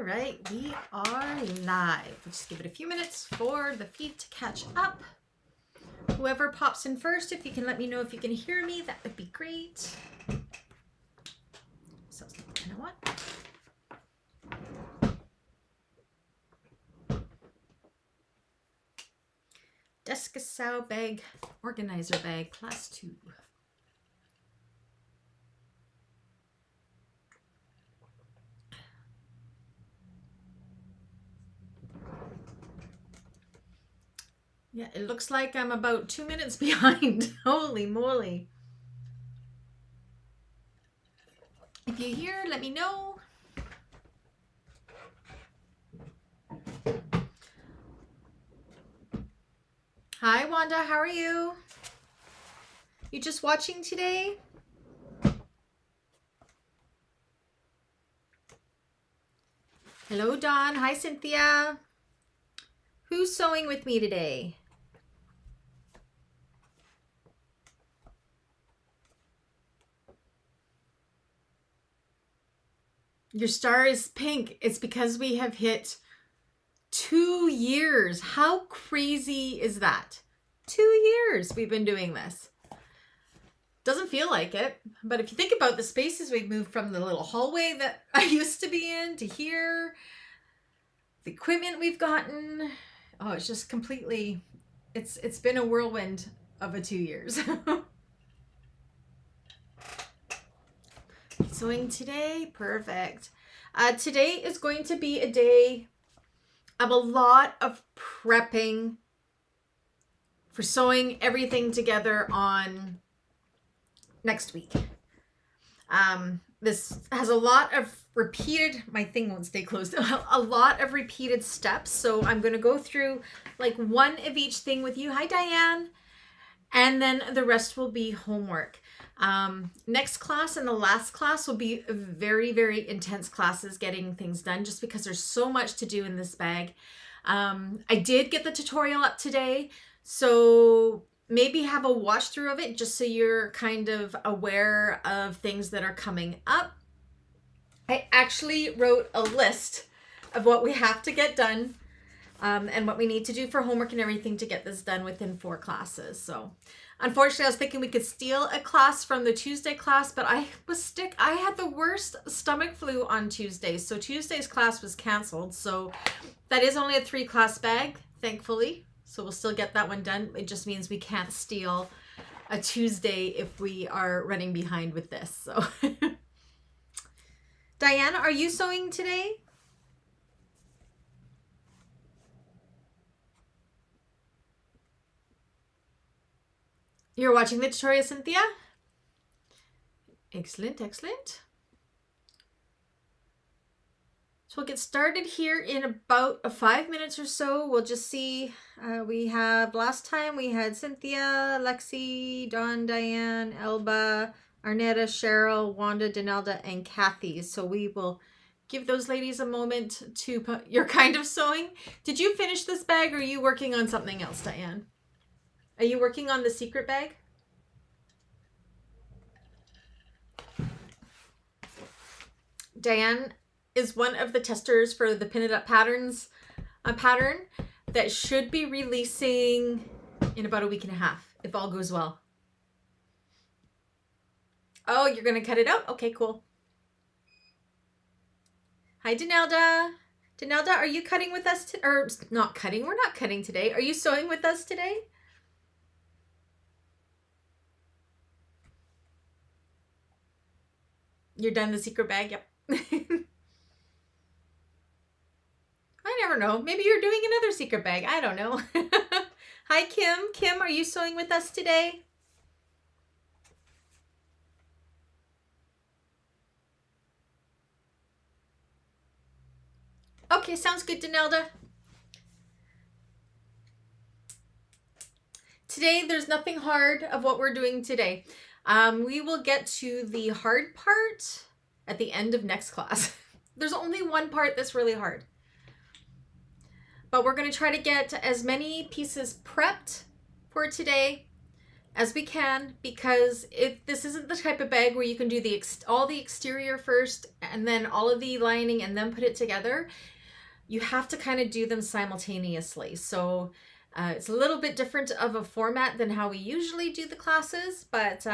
right, we are live. We'll just give it a few minutes for the feed to catch up. Whoever pops in first, if you can let me know if you can hear me, that would be great. So, you know what? Deskasow bag, organizer bag, class 2. Yeah, it looks like I'm about 2 minutes behind. Holy moly. If you hear, let me know. Hi, Wanda. How are you? You just watching today? Hello, Dawn. Hi, Cynthia. Who's sewing with me today? Your star is pink. It's because we have hit 2 years. How crazy is that? 2 years we've been doing this. Doesn't feel like it, but if you think about the spaces we've moved from, the little hallway that I used to be in to here, the equipment we've gotten, oh, it's just completely, it's been a whirlwind of a 2 years. Sewing today, perfect. Today is going to be a day of a lot of prepping for sewing everything together on next week. This has a lot of repeated, my thing won't stay closed, a lot of repeated steps. So I'm going to go through like one of each thing with you. Hi, Diane. And then the rest will be homework. Next class and the last class will be very, very intense classes getting things done just because there's so much to do in this bag. I did get the tutorial up today, so maybe have a watch through of it just so you're kind of aware of things that are coming up. I actually wrote a list of what we have to get done and what we need to do for homework and everything to get this done within 4 classes. So unfortunately, I was thinking we could steal a class from the Tuesday class, but I had the worst stomach flu on Tuesday, so Tuesday's class was canceled. So that is only a 3-class bag, thankfully. So we'll still get that one done. It just means we can't steal a Tuesday if we are running behind with this. So Diana, are you sewing today? You're watching the tutorial, Cynthia? Excellent, excellent. So we'll get started here in about 5 minutes or so. We'll just see, last time we had Cynthia, Lexi, Dawn, Diane, Elba, Arnetta, Cheryl, Wanda, Denelda, and Kathy. So we will give those ladies a moment to put your kind of sewing. Did you finish this bag or are you working on something else, Diane? Are you working on the secret bag? Diane is one of the testers for the Pin It Up Patterns pattern that should be releasing in about a week and a half, if all goes well. Oh, you're going to cut it out? Okay, cool. Hi, Denelda. Denelda, are you cutting with us? Or not cutting? We're not cutting today. Are you sewing with us today? You're done the secret bag? Yep. I never know. Maybe you're doing another secret bag. I don't know. Hi, Kim. Kim, are you sewing with us today? Okay, sounds good, Denelda. Today, there's nothing hard of what we're doing today. We will get to the hard part at the end of next class. There's only one part that's really hard. But we're going to try to get as many pieces prepped for today as we can, because this isn't the type of bag where you can do all the exterior first and then all of the lining and then put it together. You have to kind of do them simultaneously. So it's a little bit different of a format than how we usually do the classes, but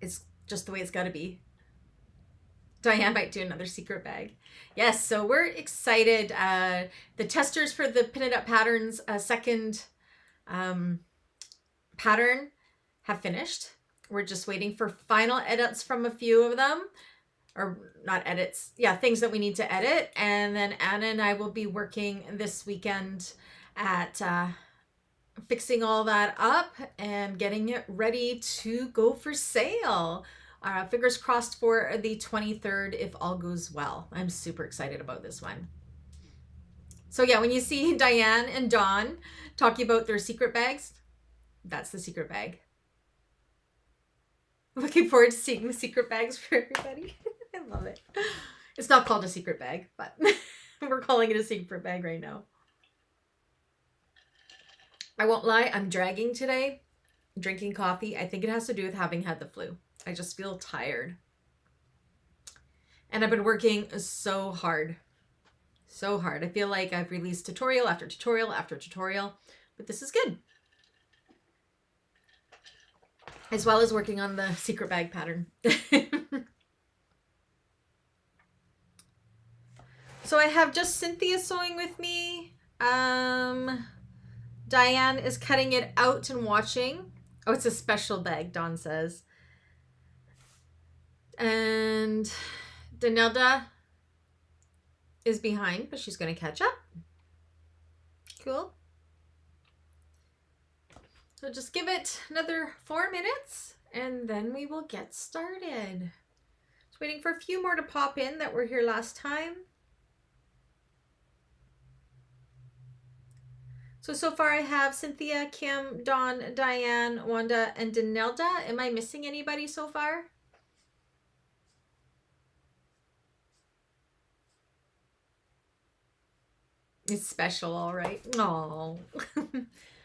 it's just the way it's got to be. Diane might do another secret bag. Yes, so we're excited. The testers for the Pin It Up Patterns second pattern have finished. We're just waiting for final edits from a few of them. Or not edits, yeah, things that we need to edit. And then Anna and I will be working this weekend at fixing all that up and getting it ready to go for sale. Fingers crossed for the 23rd if all goes well. I'm super excited about this one. So yeah, when you see Diane and Dawn talking about their secret bags, that's the secret bag. Looking forward to seeing the secret bags for everybody. I love it. It's not called a secret bag, but we're calling it a secret bag right now. I won't lie, I'm dragging today, drinking coffee. I think it has to do with having had the flu. I just feel tired. And I've been working so hard. So hard. I feel like I've released tutorial after tutorial after tutorial, but this is good. As well as working on the secret bag pattern. So I have just Cynthia sewing with me. Diane is cutting it out and watching. Oh, it's a special bag, Dawn says. And Danilda is behind, but she's going to catch up. Cool. So just give it another 4 minutes and then we will get started. Just waiting for a few more to pop in that were here last time. So far I have Cynthia, Kim, Dawn, Diane, Wanda, and Danilda. Am I missing anybody so far? It's special, all right. Oh,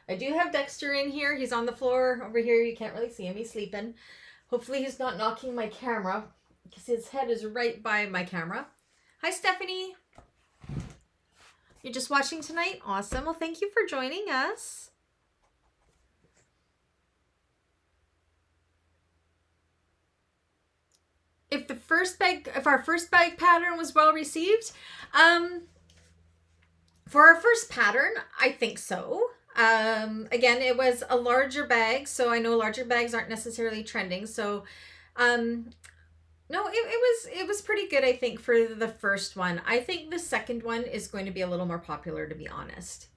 I do have Dexter in here. He's on the floor over here. You can't really see him. He's sleeping. Hopefully he's not knocking my camera because his head is right by my camera. Hi, Stephanie. You're just watching tonight? Awesome. Well, thank you for joining us. If our first bag pattern was well received, for our first pattern, I think so. Again, it was a larger bag, so I know larger bags aren't necessarily trending. So, no, it was pretty good, I think, for the first one. I think the second one is going to be a little more popular, to be honest.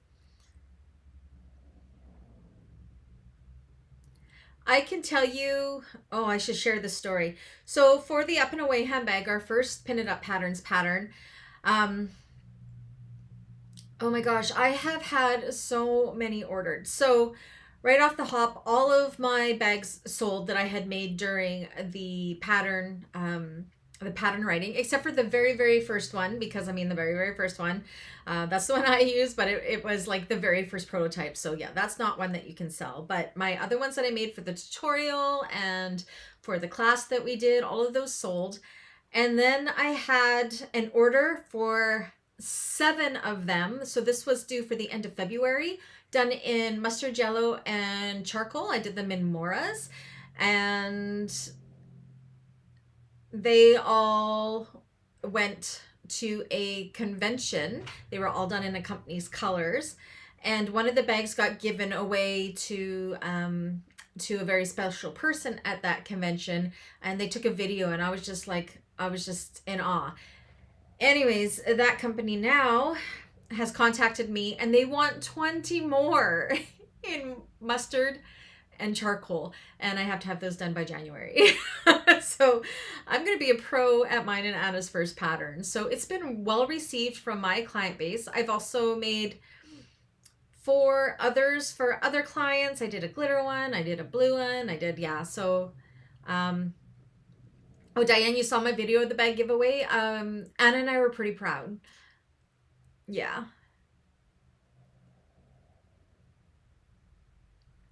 I can tell you, oh, I should share the story. So for the Up and Away handbag, our first Pin It Up Patterns pattern, oh my gosh, I have had so many ordered. So right off the hop, all of my bags sold that I had made during the pattern writing, except for the very, very first one, because I mean the very, very first one. That's the one I used, but it was like the very first prototype. So yeah, that's not one that you can sell. But my other ones that I made for the tutorial and for the class that we did, all of those sold. And then I had an order for 7 of them. So this was due for the end of February, done in mustard yellow and charcoal. I did them in Moras, and they all went to a convention. They were all done in a company's colors, and one of the bags got given away to a very special person at that convention, and they took a video, and I was just in awe. Anyways, that company now has contacted me and they want 20 more in mustard and charcoal, and I have to have those done by January. So I'm going to be a pro at mine and Anna's first pattern. So it's been well received from my client base. I've also made 4 others for other clients. I did a glitter one, I did a blue one, so oh, Diane, you saw my video of the bag giveaway. Anna and I were pretty proud. Yeah.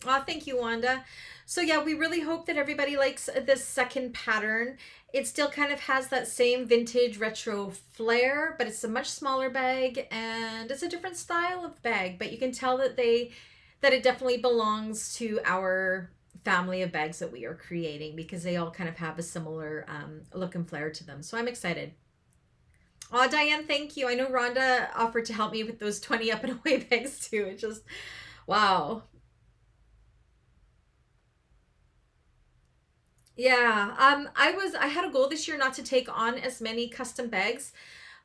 Oh, thank you, Wanda. So yeah, we really hope that everybody likes this second pattern. It still kind of has that same vintage retro flair, but it's a much smaller bag and it's a different style of bag, but you can tell that it definitely belongs to our family of bags that we are creating because they all kind of have a similar look and flair to them. So I'm excited. Oh, Diane, thank you. I know Rhonda offered to help me with those 20 up and away bags too. It just, wow. Yeah, I had a goal this year not to take on as many custom bags,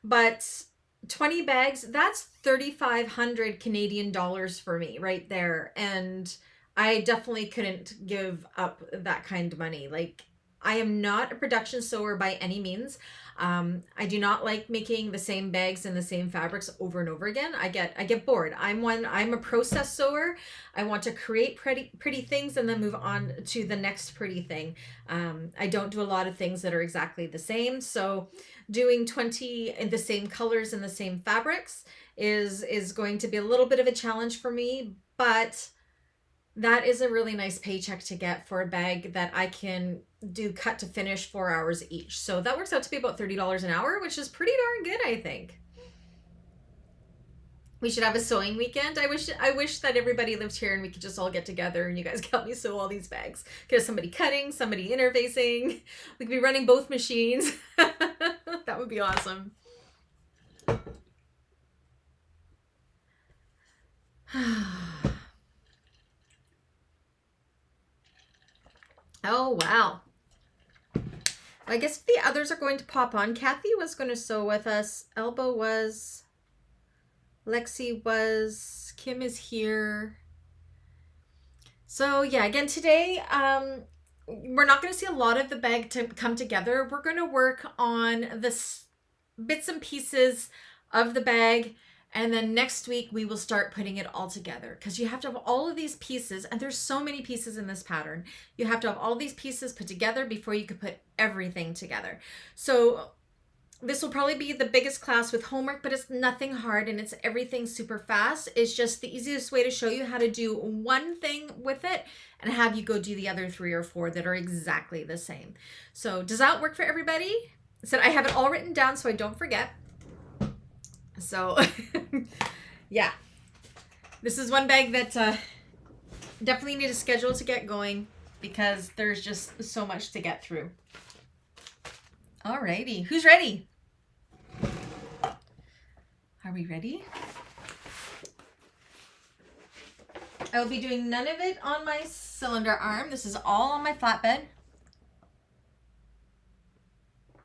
but 20 bags, that's 3,500 Canadian dollars for me right there. And I definitely couldn't give up that kind of money. Like, I am not a production sewer by any means. I do not like making the same bags and the same fabrics over and over again. I get bored. I'm a process sewer. I want to create pretty things and then move on to the next pretty thing. I don't do a lot of things that are exactly the same. So doing 20 in the same colors and the same fabrics is going to be a little bit of a challenge for me, but that is a really nice paycheck to get for a bag that I can do cut to finish 4 hours each. So that works out to be about $30 an hour, which is pretty darn good, I think. We should have a sewing weekend. I wish that everybody lived here and we could just all get together and you guys help me sew all these bags. Get somebody cutting, somebody interfacing. We could be running both machines. That would be awesome. Oh, wow. I guess the others are going to pop on. Kathy was going to sew with us. Elba was. Lexi was. Kim is here. So yeah, again today, we're not going to see a lot of the bag to come together. We're going to work on the bits and pieces of the bag. And then next week we will start putting it all together because you have to have all of these pieces, and there's so many pieces in this pattern. You have to have all these pieces put together before you could put everything together. So this will probably be the biggest class with homework, but it's nothing hard and it's everything super fast. It's just the easiest way to show you how to do one thing with it and have you go do the other 3 or 4 that are exactly the same. So does that work for everybody? I said I have it all written down so I don't forget. So yeah, this is one bag that definitely need a schedule to get going because there's just so much to get through. Alrighty, who's ready? Are we ready? I will be doing none of it on my cylinder arm. This is all on my flatbed.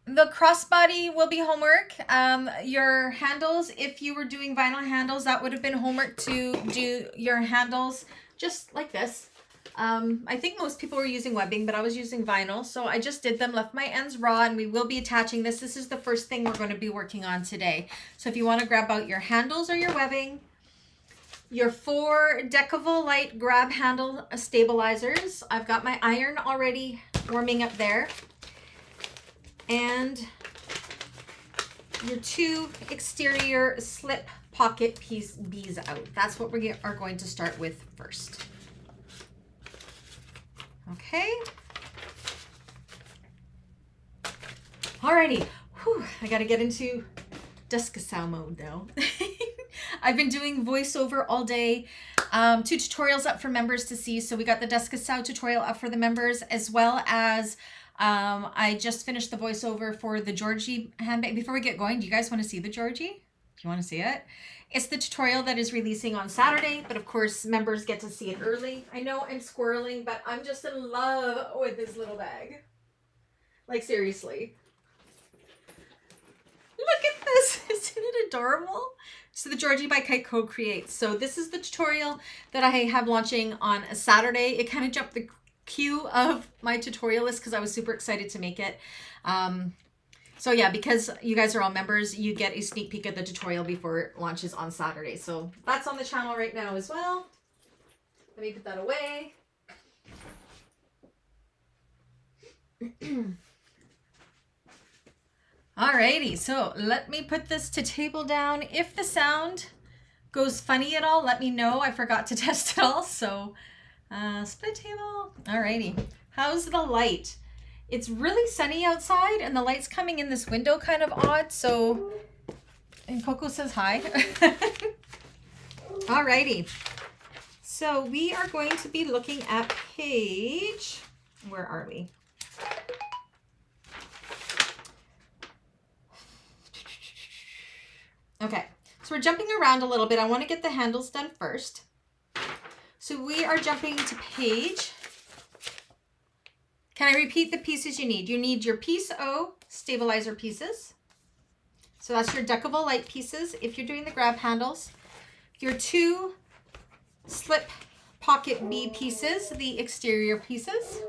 The crossbody will be homework. Your handles, if you were doing vinyl handles, that would have been homework to do your handles just like this. I think most people were using webbing, but I was using vinyl. So I just did them, left my ends raw, and we will be attaching this. This is the first thing we're going to be working on today. So if you want to grab out your handles or your webbing, your 4 Decovil Light grab handle stabilizers. I've got my iron already warming up there. And your 2 exterior slip pocket piece bees out. That's what we are going to start with first. Okay. Alrighty. Whew, I got to get into Deskasow mode now. I've been doing voiceover all day. 2 tutorials up for members to see. So we got the Deskasow tutorial up for the members, as well as I just finished the voiceover for the Georgie handbag. Before we get going, do you guys want to see the Georgie? Do you want to see it? It's the tutorial that is releasing on Saturday, but of course members get to see it early. I know I'm squirreling, but I'm just in love with this little bag. Like, seriously. Look at this. Isn't it adorable? So the Georgie by Kite Co-Creates. So this is the tutorial that I have launching on a Saturday. It kind of jumped the queue of my tutorial list because I was super excited to make it. So yeah, because you guys are all members, you get a sneak peek at the tutorial before it launches on Saturday. So that's on the channel right now as well. Let me put that away. Alrighty, so let me put this to table down. If the sound goes funny at all, let me know. I forgot to test it all, so Split table. Alrighty. How's the light? It's really sunny outside and the light's coming in this window kind of odd. So, and Coco says hi. Alrighty. So we are going to be looking at page, where are we? Okay, so we're jumping around a little bit. I want to get the handles done first. So we are jumping to page. Can I repeat the pieces you need? You need your piece O stabilizer pieces. So that's your Decovil Light pieces. If you're doing the grab handles, your 2 slip pocket B pieces, the exterior pieces,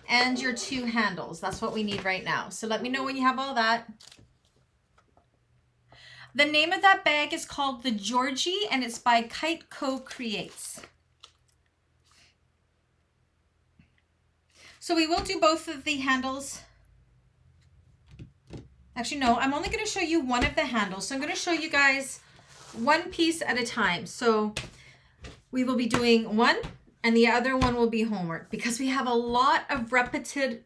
and your 2 handles. That's what we need right now. So let me know when you have all that. The name of that bag is called the Georgie, and it's by Kite Co Creates. So we will do both of the handles. Actually, no, I'm only going to show you one of the handles. So I'm going to show you guys one piece at a time. So we will be doing one and the other one will be homework because we have a lot of repetitive,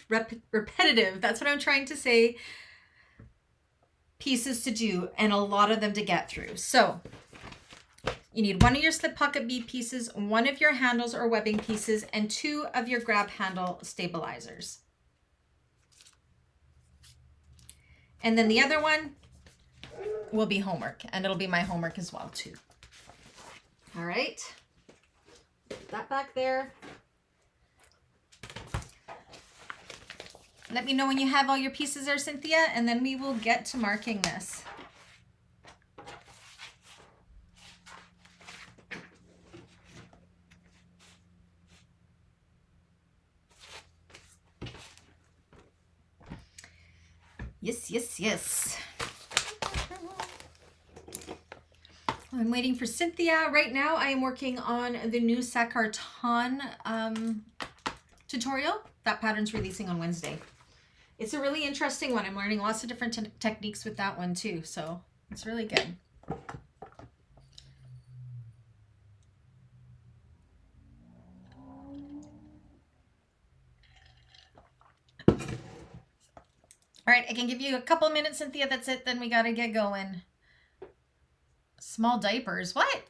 that's what I'm trying to say, pieces to do and a lot of them to get through. So you need one of your slip pocket B pieces, one of your handles or webbing pieces, and 2 of your grab handle stabilizers. And then the other one will be homework, and it'll be my homework as well too. All right, put that back there. Let me know when you have all your pieces there, Cynthia, and then we will get to marking this. Yes, yes, yes. I'm waiting for Cynthia. Right now I am working on the new Sakartan tutorial. That pattern's releasing on Wednesday. It's a really interesting one. I'm learning lots of different techniques with that one too. So it's really good. All right, I can give you a couple minutes, Cynthia. That's it. Then we got to get going. Small diapers. What?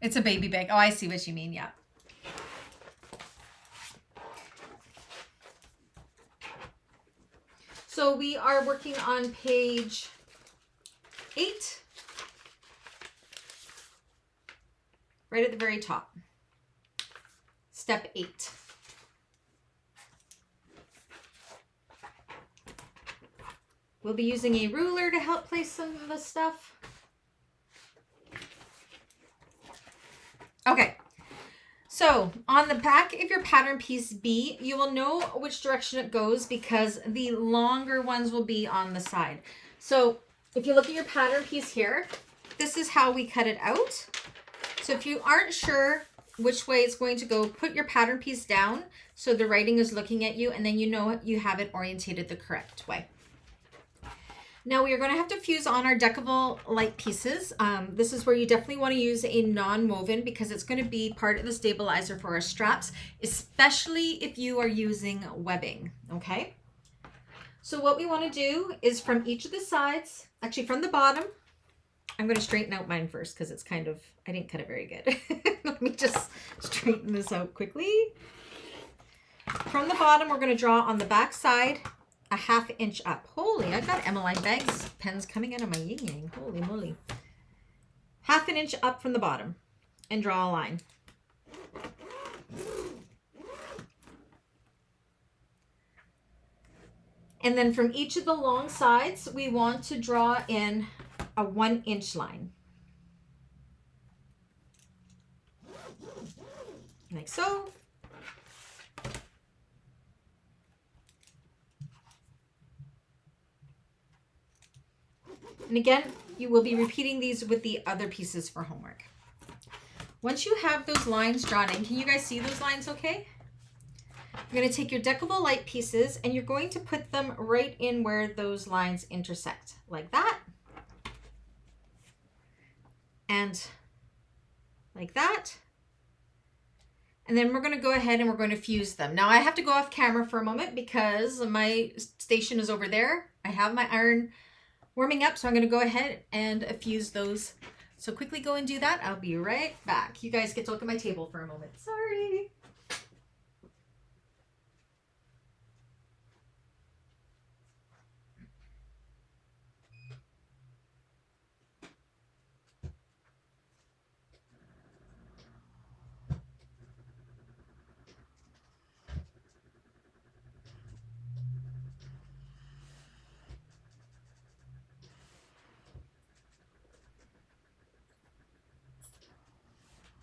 It's a baby bag. Oh, I see what you mean. Yeah. So we are working on page 8. Right at the very top. Step 8. We'll be using a ruler to help place some of the stuff. Okay, so on the back of your pattern piece B, you will know which direction it goes because the longer ones will be on the side. So if you look at your pattern piece here, this is how we cut it out. So if you aren't sure which way it's going to go, put your pattern piece down so the writing is looking at you, and then you know you have it orientated the correct way. Now we are going to have to fuse on our Decovil Light pieces. This is where you definitely want to use a non-woven because it's going to be part of the stabilizer for our straps, especially if you are using webbing, okay? So what we want to do is from each of the sides, actually from the bottom, I'm going to straighten out mine first because it's kind of, I didn't cut it very good. Let me just straighten this out quickly. From the bottom, we're going to draw on the back side a 1/2 inch up. Holy, I've got Emmaline bags, pens coming out of my yin yang. Holy moly. 1/2 inch up from the bottom and draw a line. And then from each of the long sides, we want to draw in a 1 inch line. Like so. And again, you will be repeating these with the other pieces for homework. Once you have those lines drawn in, can you guys see those lines okay? You're going to take your Decovil Light pieces and you're going to put them right in where those lines intersect, like that. And like that. And then we're going to go ahead and we're going to fuse them. Now I have to go off camera for a moment because my station is over there. I have my iron warming up, so I'm going to go ahead and fuse those. So quickly go and do that. I'll be right back. You guys get to look at my table for a moment. Sorry.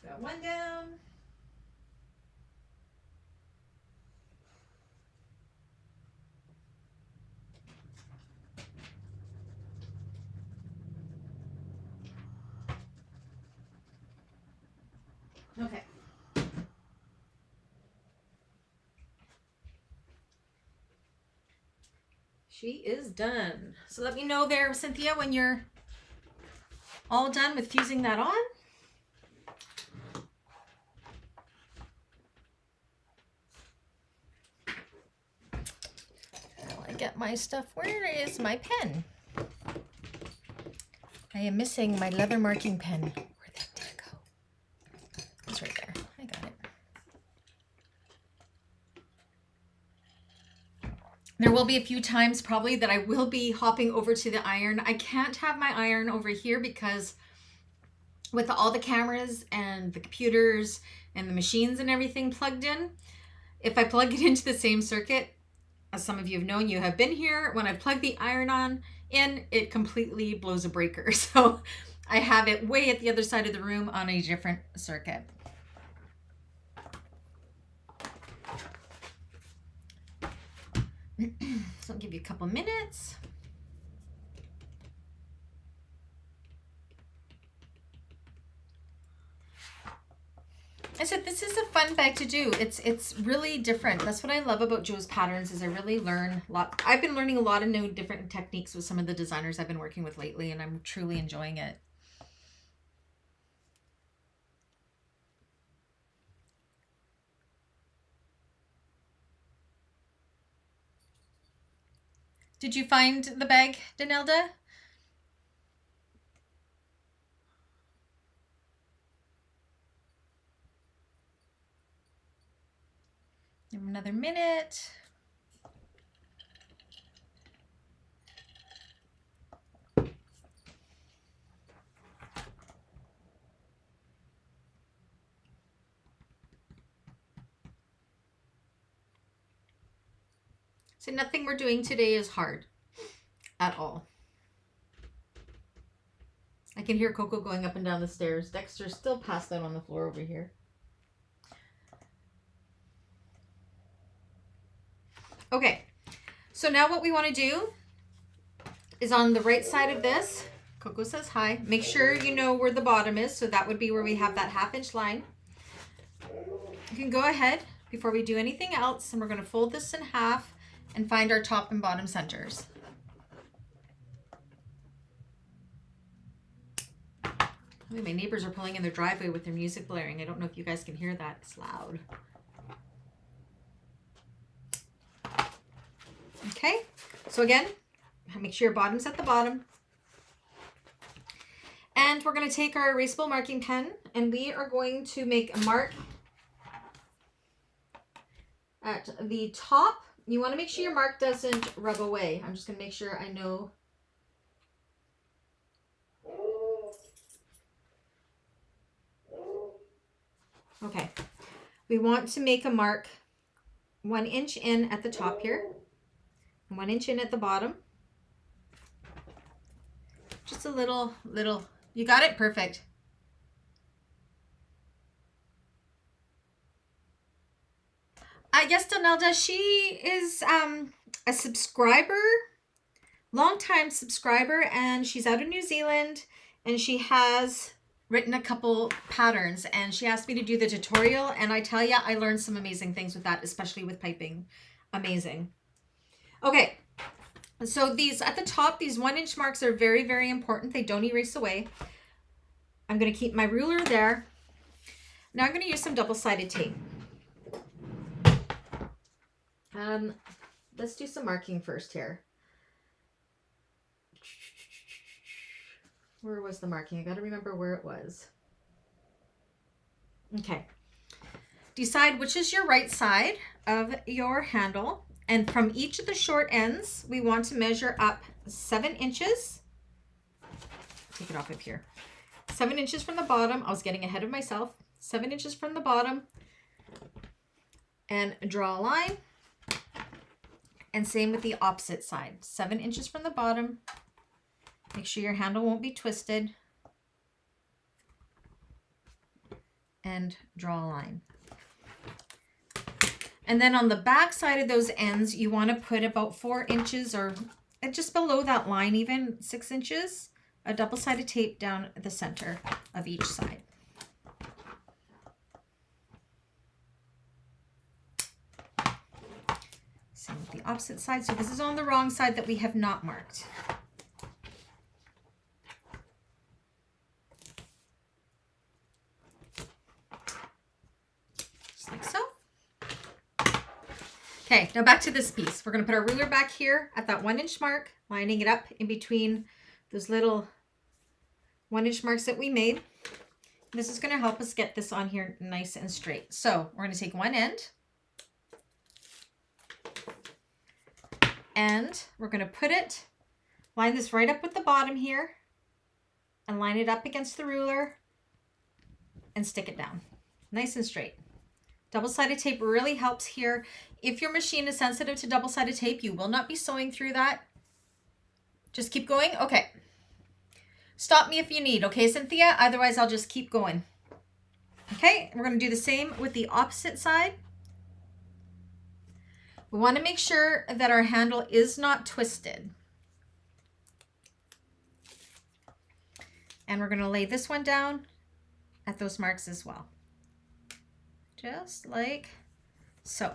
Got one down. Okay. She is done. So let me know there, Cynthia, when you're all done with fusing that on. Get my stuff. Where is my pen? I am missing my leather marking pen. Where'd that dang go? It's right there. I got it. There will be a few times probably that I will be hopping over to the iron. I can't have my iron over here because with all the cameras and the computers and the machines and everything plugged in, if I plug it into the same circuit, as some of you have known, you have been here, when I plug the iron in, it completely blows a breaker. So I have it way at the other side of the room on a different circuit. So I'll give you a couple minutes. I said this is a fun bag to do. It's really different. That's what I love about Jo's patterns is I really learn a lot. I've been learning a lot of new different techniques with some of the designers I've been working with lately, and I'm truly enjoying it. Did you find the bag, Danelda? Give him another minute. So nothing we're doing today is hard at all. I can hear Coco going up and down the stairs. Dexter's still passed out on the floor over here. Okay, so now what we want to do is on the right side of this, Coco says hi, make sure you know where the bottom is, so that would be where we have that 1/2 inch line. You can go ahead before we do anything else, and we're going to fold this in half and find our top and bottom centers. My neighbors are pulling in their driveway with their music blaring. I don't know if you guys can hear that. It's loud. Okay, so again, make sure your bottom's at the bottom. And we're going to take our erasable marking pen and we are going to make a mark at the top. You want to make sure your mark doesn't rub away. I'm just going to make sure I know. Okay, we want to make a mark 1 inch in at the top here. 1 inch in at the bottom. Just a little, you got it? Perfect. Yes, Donalda, she is a subscriber, longtime subscriber, and she's out of New Zealand, and she has written a couple patterns, and she asked me to do the tutorial, and I tell you, I learned some amazing things with that, especially with piping. Amazing. Okay, so these at the top, these 1 inch marks are very, very important. They don't erase away. I'm going to keep my ruler there, Now I'm going to use some double-sided tape. Let's do some marking first here. Where was the marking? I got to remember where it was. Okay. Decide which is your right side of your handle. And from each of the short ends, we want to measure up 7 inches. Take it off up here. 7 inches from the bottom. I was getting ahead of myself. 7 inches from the bottom. And draw a line. And same with the opposite side. 7 inches from the bottom. Make sure your handle won't be twisted. And draw a line. And then on the back side of those ends, you want to put about 4 inches or just below that line, even 6 inches, a double-sided tape down the center of each side. Same with the opposite side. So this is on the wrong side that we have not marked. Just like so. Okay, now back to this piece. We're going to put our ruler back here at that 1 inch mark, lining it up in between those little 1 inch marks that we made. This is going to help us get this on here nice and straight. So we're going to take one end and we're going to put it, line this right up with the bottom here and line it up against the ruler and stick it down nice and straight. Double-sided tape really helps here. If your machine is sensitive to double-sided tape, you will not be sewing through that. Just keep going. Okay. Stop me if you need. Okay, Cynthia? Otherwise, I'll just keep going. Okay, we're going to do the same with the opposite side. We want to make sure that our handle is not twisted. And we're going to lay this one down at those marks as well. Just like so.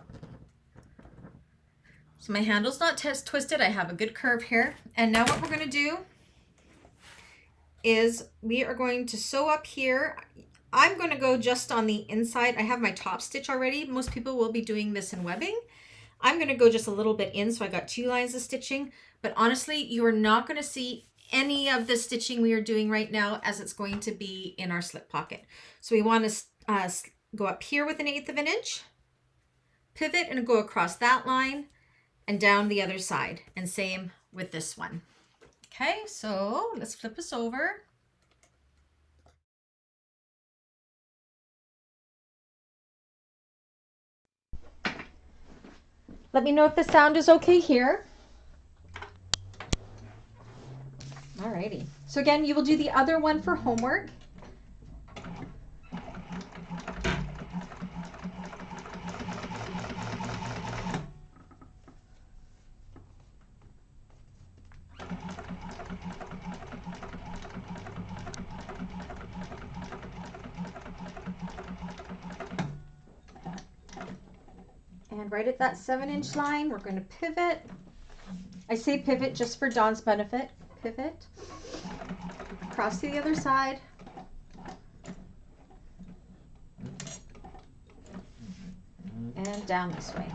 So my handle's not twisted. I have a good curve here. And now what we're going to do is we are going to sew up here. I'm going to go just on the inside. I have my top stitch already. Most people will be doing this in webbing. I'm going to go just a little bit in, so I got 2 lines of stitching. But honestly, you are not going to see any of the stitching we are doing right now, as it's going to be in our slip pocket. So we want to go up here with 1/8 of an inch, pivot and go across that line and down the other side, and same with this one. Okay, so let's flip this over. Let me know if the sound is okay here. Alrighty, so again, you will do the other one for homework. And right at that 7-inch line, we're going to pivot. I say pivot just for Dawn's benefit. Pivot across to the other side. And down this way.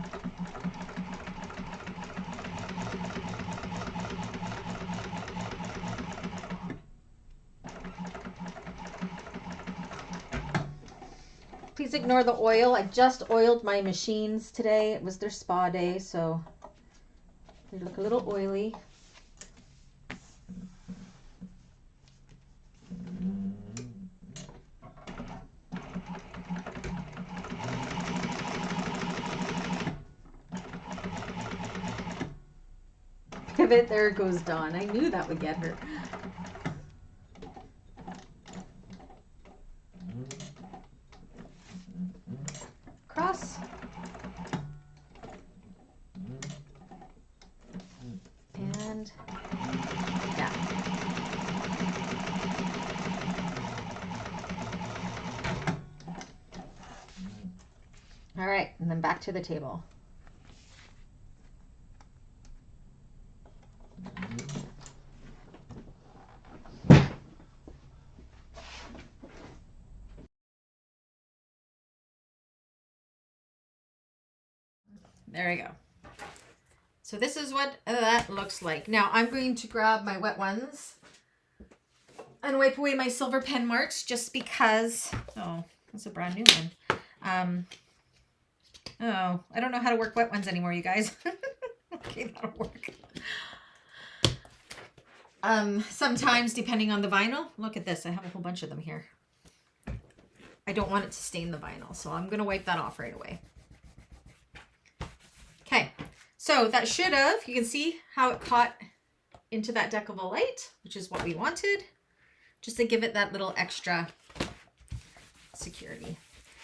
Please ignore the oil. I just oiled my machines today. It was their spa day, so they look a little oily. Pivot, there goes Dawn. I knew that would get her. Cross. And down. All right, and then back to the table. There we go. So this is what that looks like. Now I'm going to grab my wet ones and wipe away my silver pen marks just because, oh, that's a brand new one. Oh, I don't know how to work wet ones anymore, you guys. Okay, that'll work. Sometimes depending on the vinyl, look at this. I have a whole bunch of them here. I don't want it to stain the vinyl, so I'm going to wipe that off right away. Okay, so that should have, you can see how it caught into that Decovil Light, which is what we wanted, just to give it that little extra security.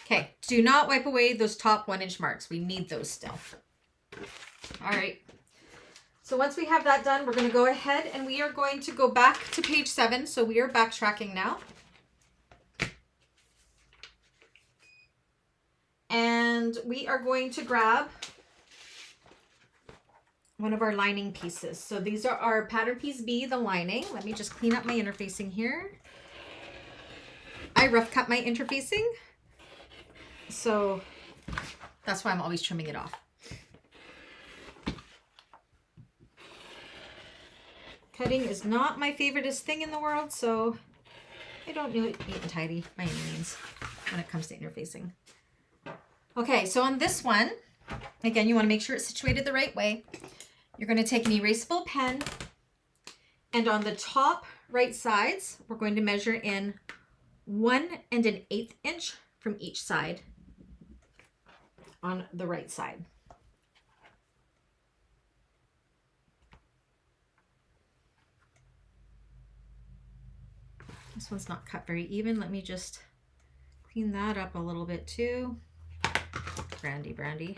Okay, do not wipe away those top 1-inch marks. We need those still. All right. So once we have that done, we're going to go ahead and we are going to go back to page 7. So we are backtracking now. And we are going to grab one of our lining pieces. So these are our pattern piece B, the lining. Let me just clean up my interfacing here. I rough cut my interfacing, so that's why I'm always trimming it off. Cutting is not my favoriteest thing in the world, so I don't do it neat and tidy by any means when it comes to interfacing. Okay, so on this one, again, you want to make sure it's situated the right way. You're going to take an erasable pen, and on the top right sides, we're going to measure in 1 1/8 inch from each side on the right side. This one's not cut very even. Let me just clean that up a little bit too. Brandy.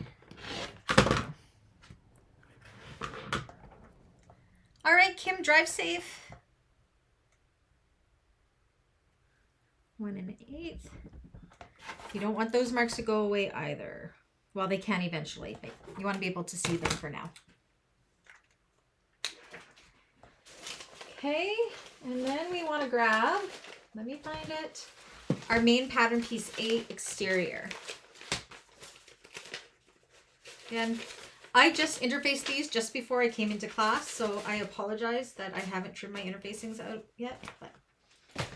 All right, Kim, drive safe. 1 1/8. You don't want those marks to go away either. Well, they can eventually, but you want to be able to see them for now. Okay, and then we want to grab, let me find it, our main pattern piece A exterior. And I just interfaced these just before I came into class, so I apologize that I haven't trimmed my interfacings out yet. But it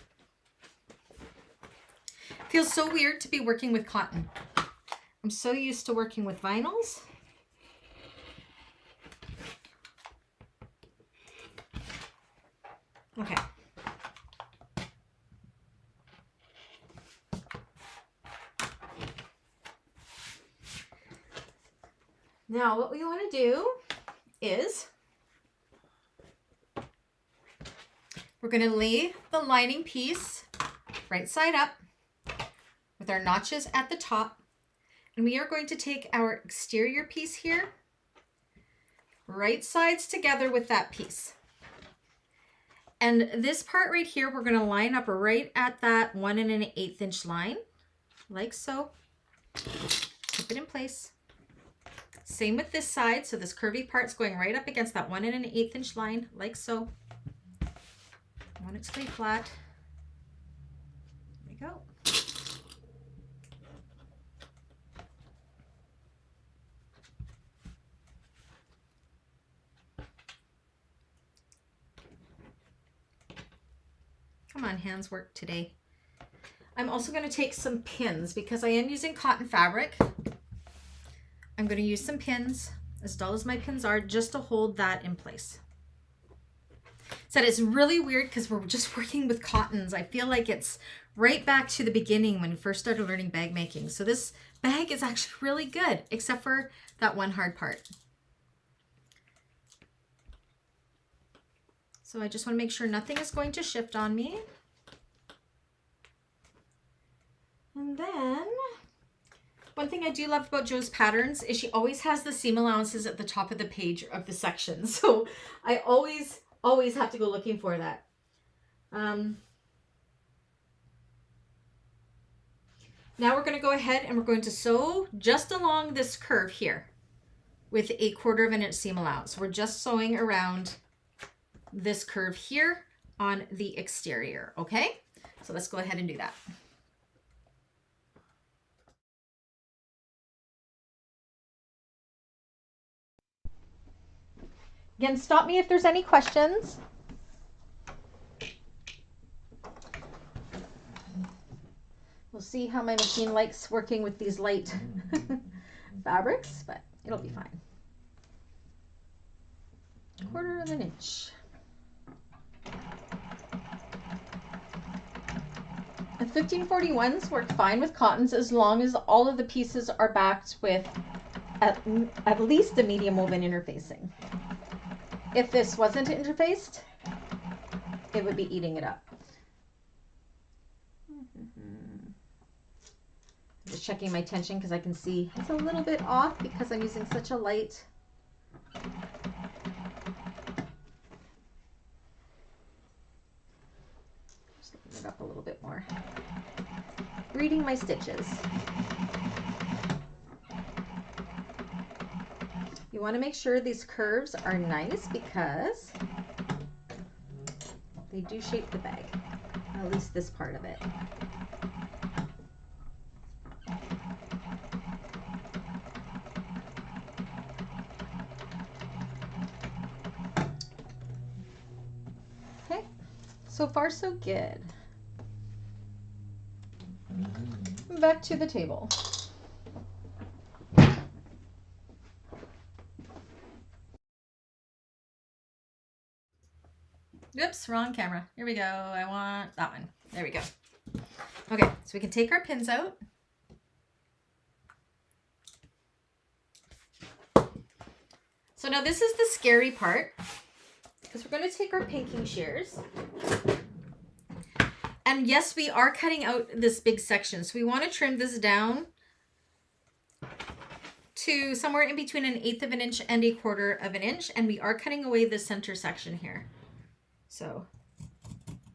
feels so weird to be working with cotton. I'm so used to working with vinyls. Okay. Now what we want to do is we're going to lay the lining piece right side up with our notches at the top, and we are going to take our exterior piece here, right sides together with that piece. And this part right here, we're going to line up right at that 1 1/8 inch line, like so. Keep it in place. Same with this side. So this curvy part's going right up against that 1 1/8 inch line, like so. I want it to lay flat. There we go. Come on, hands work today. I'm also going to take some pins because I am using cotton fabric. I'm going to use some pins, as dull as my pins are, just to hold that in place. So it's really weird because we're just working with cottons. I feel like it's right back to the beginning when we first started learning bag making. So this bag is actually really good, except for that one hard part. So I just want to make sure nothing is going to shift on me. And then one thing I do love about Jo's patterns is she always has the seam allowances at the top of the page of the section. So I always have to go looking for that. Now we're going to go ahead and we're going to sew just along this curve here with a 1/4 inch seam allowance. We're just sewing around this curve here on the exterior. Okay, so let's go ahead and do that. Again, stop me if there's any questions. We'll see how my machine likes working with these light fabrics, but it'll be fine. 1/4 of an inch. The 1541s work fine with cottons as long as all of the pieces are backed with at least a medium woven interfacing. If this wasn't interfaced, it would be eating it up. Just checking my tension because I can see it's a little bit off because I'm using such a light. Just looking it up a little bit more. Reading my stitches. You want to make sure these curves are nice because they do shape the bag, at least this part of it. So far, so good. Back to the table. Oops, wrong camera. Here we go. I want that one. There we go. Okay, so we can take our pins out. So now this is the scary part, because we're going to take our pinking shears. And yes, we are cutting out this big section. So we want to trim this down to somewhere in between 1/8 of an inch and 1/4 of an inch. And we are cutting away the center section here. So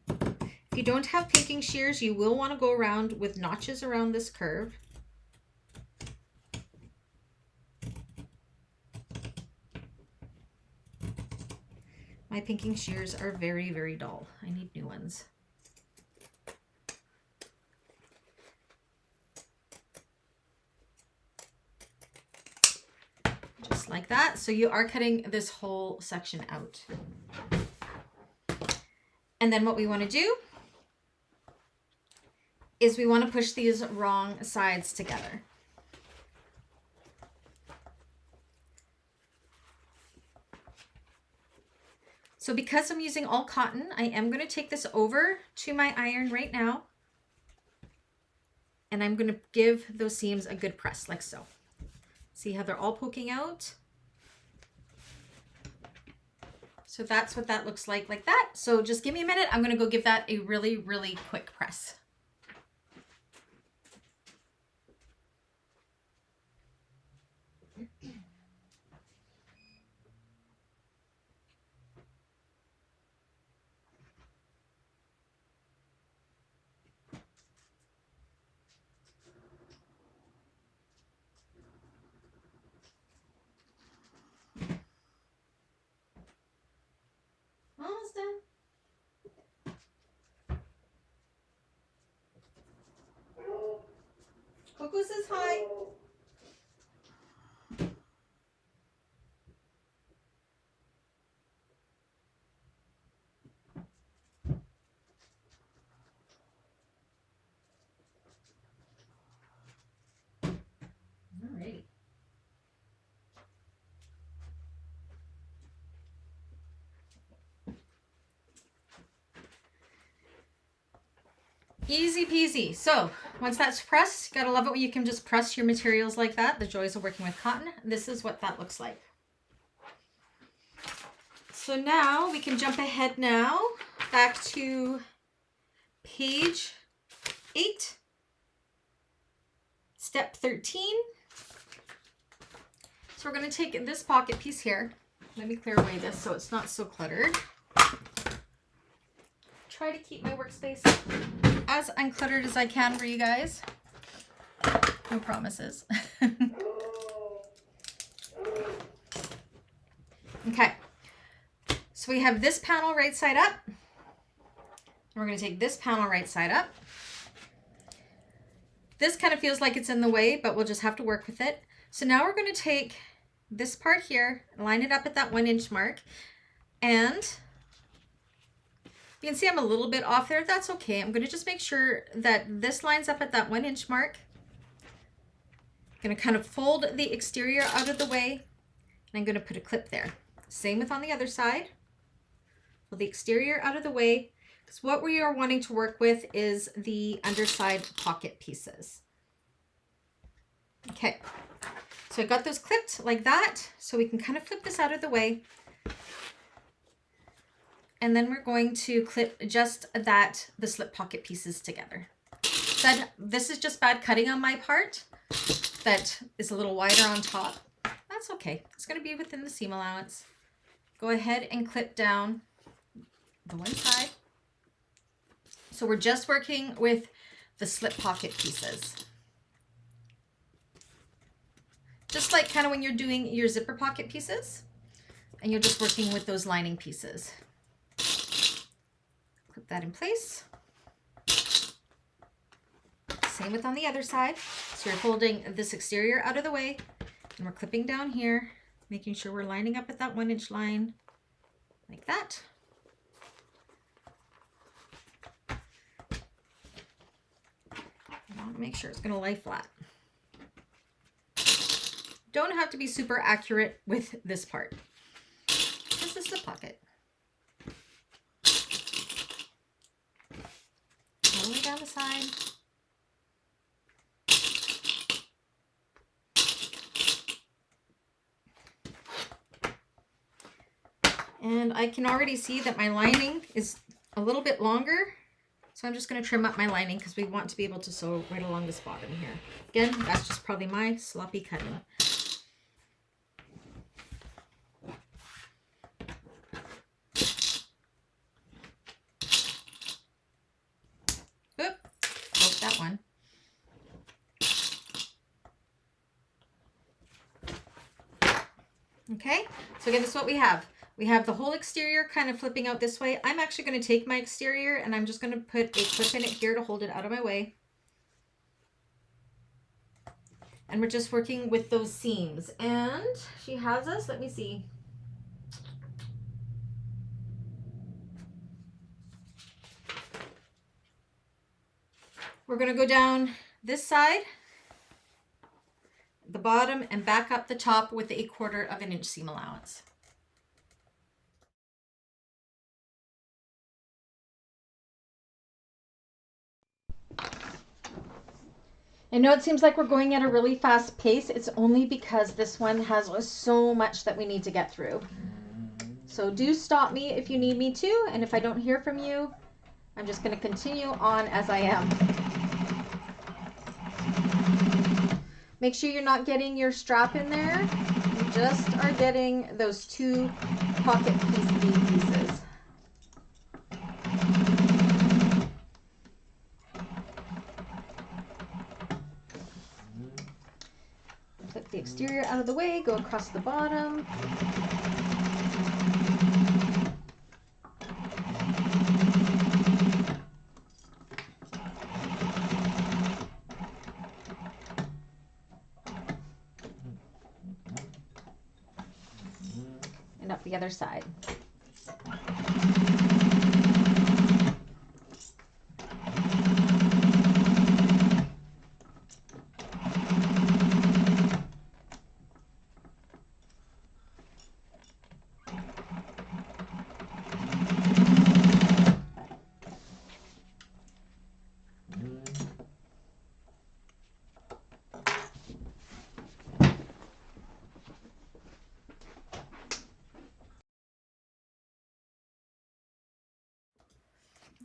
if you don't have pinking shears, you will want to go around with notches around this curve. My pinking shears are very, very dull. I need new ones. Just like that. So you are cutting this whole section out. And then what we want to do is we want to push these wrong sides together. So because I'm using all cotton, I am going to take this over to my iron right now. And I'm going to give those seams a good press, like so. See how they're all poking out? So that's what that looks like that. So just give me a minute. I'm going to go give that a really, really quick press. Almost done. Cuckoo says hi. Alrighty. Easy peasy. So once that's pressed, gotta love it when you can just press your materials like that. The joys of working with cotton. This is what that looks like. So now we can jump ahead now back to page 8, step 13. So we're going to take this pocket piece here. Let me clear away this so it's not so cluttered. Try to keep my workspace as uncluttered as I can for you guys. No promises. Okay. So we have this panel right side up. And we're going to take this panel right side up. This kind of feels like it's in the way, but we'll just have to work with it. So now we're going to take this part here, line it up at that 1 inch mark, and you can see I'm a little bit off there. That's okay. I'm going to just make sure that this lines up at that 1 inch mark. I'm going to kind of fold the exterior out of the way, and I'm going to put a clip there. Same with on the other side. Pull the exterior out of the way, because what we are wanting to work with is the underside pocket pieces. Okay, so I got those clipped like that, so we can kind of flip this out of the way. And then we're going to clip just the slip pocket pieces together. This is just bad cutting on my part. That is a little wider on top. That's okay. It's going to be within the seam allowance. Go ahead and clip down the one side. So we're just working with the slip pocket pieces. Just like kind of when you're doing your zipper pocket pieces, and you're just working with those lining pieces. Clip that in place. Same with on the other side. So you're folding this exterior out of the way, and we're clipping down here, making sure we're lining up at that 1 inch line, like that. I want to make sure it's going to lie flat. Don't have to be super accurate with this part. Just the slip pocket. All the way down the side. And I can already see that my lining is a little bit longer. So I'm just going to trim up my lining because we want to be able to sew right along this bottom here. Again, that's just probably my sloppy cutting. Oop, broke that one. Okay, so again, this is what we have. We have the whole exterior kind of flipping out this way. I'm actually going to take my exterior and I'm just going to put a clip in it here to hold it out of my way. And we're just working with those seams. And she has us, let me see. We're going to go down this side, the bottom, and back up the top with a 1/4 of an inch seam allowance. I know it seems like we're going at a really fast pace. It's only because this one has so much that we need to get through. So do stop me if you need me to, and if I don't hear from you, I'm just going to continue on as I am. Make sure you're not getting your strap in there. You just are getting those 2 pocket pieces. Flip the exterior out of the way, go across the bottom. And up the other side.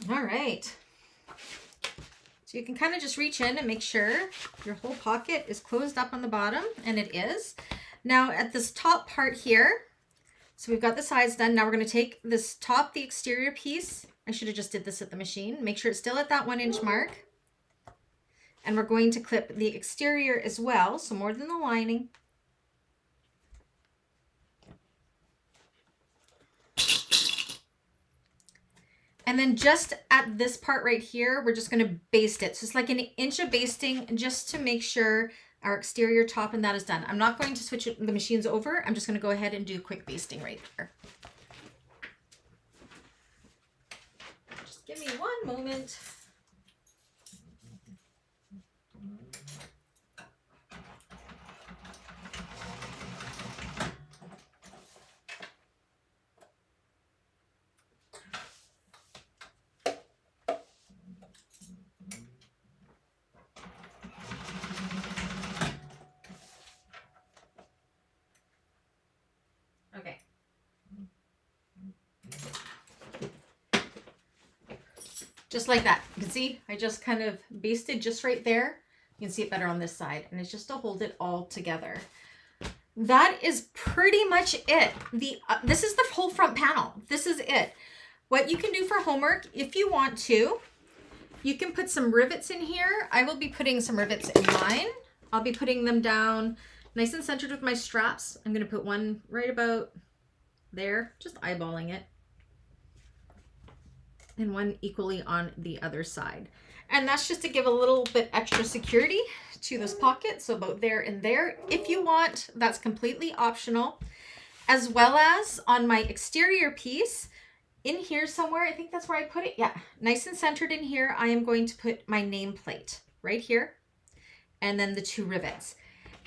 All right, so you can kind of just reach in and make sure your whole pocket is closed up on the bottom, and it is. Now at this top part here, so we've got the sides done. Now we're going to take this top, the exterior piece. I should have just did this at the machine. Make sure it's still at that 1 inch mark. And we're going to clip the exterior as well, so more than the lining. And then just at this part right here, we're just going to baste it. So it's like an inch of basting just to make sure our exterior top, and that is done. I'm not going to switch the machines over. I'm just going to go ahead and do quick basting right there. Just give me one moment. Okay. Just like that. You can see I just kind of basted just right there. You can see it better on this side, and it's just to hold it all together. That is pretty much it. This is the whole front panel. This is it. What you can do for homework, if you want to, you can put some rivets in here. I will be putting some rivets in mine. I'll be putting them down nice and centered with my straps. I'm going to put one right about there, just eyeballing it, and one equally on the other side. And that's just to give a little bit extra security to this pocket, so about there and there. If you want, that's completely optional. As well as on my exterior piece, in here somewhere, I think that's where I put it. Yeah, nice and centered in here, I am going to put my nameplate right here, and then the 2 rivets.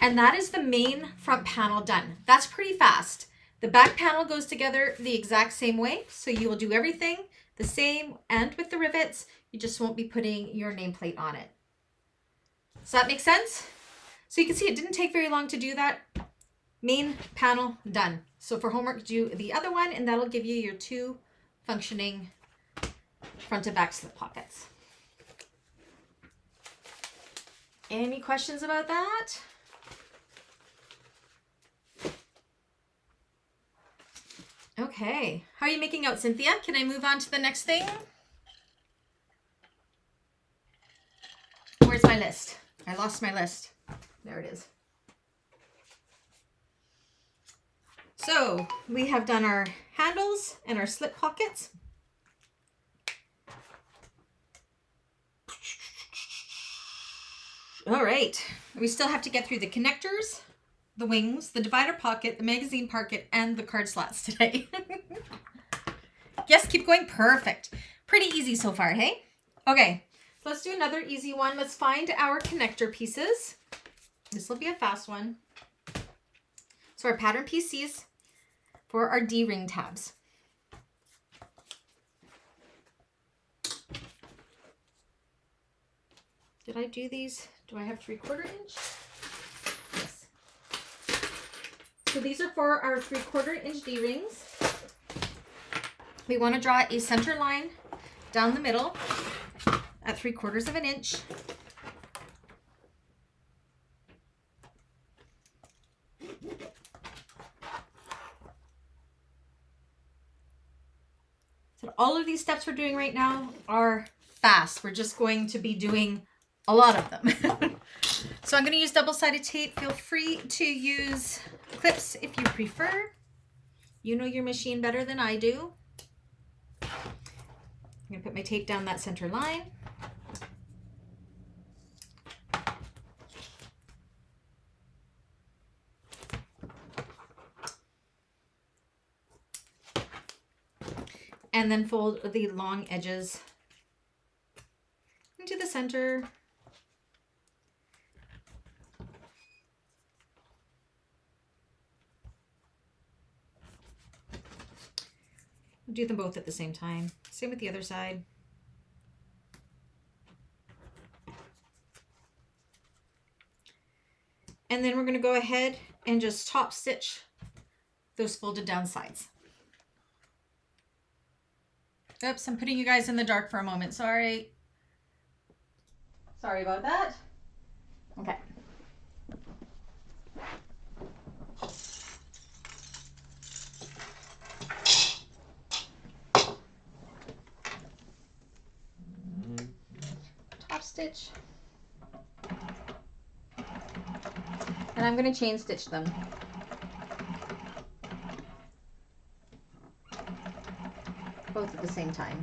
And that is the main front panel done. That's pretty fast. The back panel goes together the exact same way, so you will do everything the same, and with the rivets, you just won't be putting your nameplate on it. Does that make sense? So you can see it didn't take very long to do that. Main panel done. So for homework, do the other one, and that'll give you your 2 functioning front and back slip pockets. Any questions about that? Okay, how are you making out, Cynthia? Can I move on to the next thing? Where's my list? I lost my list. There it is. So we have done our handles and our slip pockets. All right, we still have to get through the connectors, the wings, the divider pocket, the magazine pocket, and the card slots today. Yes, keep going. Perfect. Pretty easy so far, hey? Okay, so let's do another easy one. Let's find our connector pieces. This will be a fast one. So our pattern PCs for our D-ring tabs. Did I do these? Do I have 3/4 inch? Yes. So these are for our 3/4 inch D-rings. We want to draw a center line down the middle at 3/4 inch. So all of these steps we're doing right now are fast. We're just going to be doing a lot of them. So I'm going to use double-sided tape. Feel free to use clips if you prefer. You know your machine better than I do. I'm going to put my tape down that center line. And then fold the long edges into the center. Do them both at the same time. Same with the other side. And then we're going to go ahead and just top stitch those folded down sides. Oops, I'm putting you guys in the dark for a moment. Sorry. Sorry about that. Okay. Top stitch. And I'm going to chain stitch them. Both at the same time.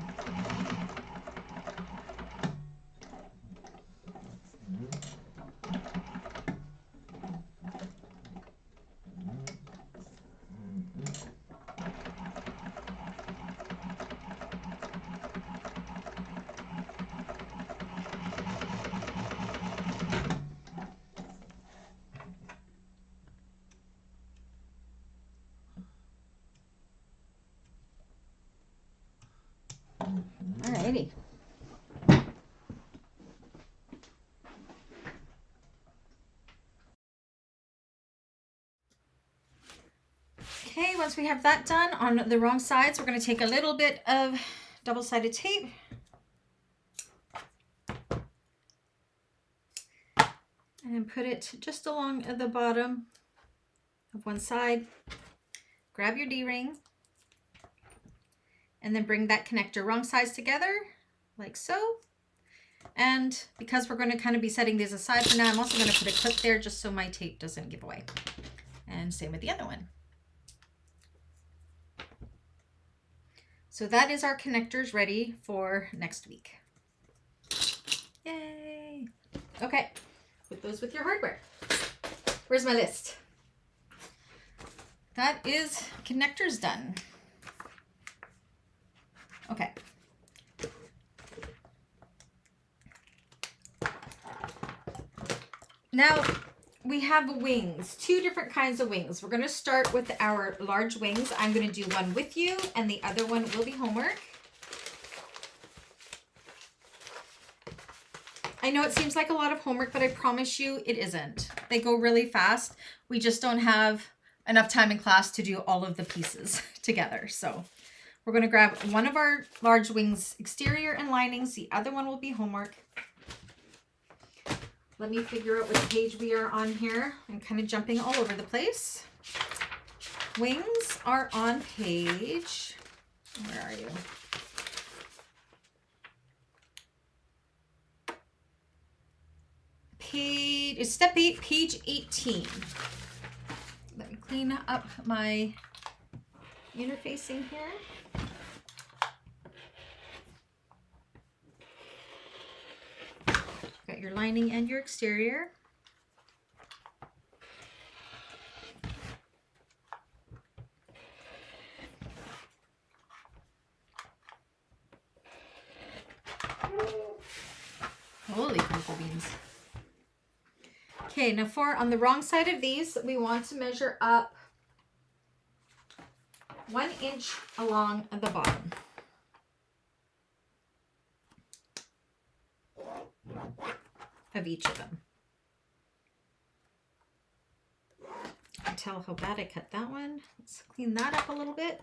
Alrighty. Okay, once we have that done on the wrong sides, we're going to take a little bit of double-sided tape and put it just along the bottom of one side. Grab your D-ring and then bring that connector wrong sides together like so. And because we're going to kind of be setting these aside for now, I'm also going to put a clip there just so my tape doesn't give away. And same with the other one. So that is our connectors ready for next week. Yay! Okay, put those with your hardware. Where's my list? That is connectors done. Okay. Now we have wings, two different kinds of wings. We're going to start with our large wings. I'm going to do one with you and the other one will be homework. I know it seems like a lot of homework, but I promise you it isn't. They go really fast. We just don't have enough time in class to do all of the pieces together. So we're going to grab one of our large wings exterior and linings. The other one will be homework. Let me figure out what page we are on here. I'm kind of jumping all over the place. Wings are on page, where are you? Page, it's step 8, page 18. Let me clean up my interfacing here. Got your lining and your exterior. Holy cocoa beans. Okay, now on the wrong side of these, we want to measure up 1 inch along the bottom. Of each of them. You can tell how bad I cut that one. Let's clean that up a little bit.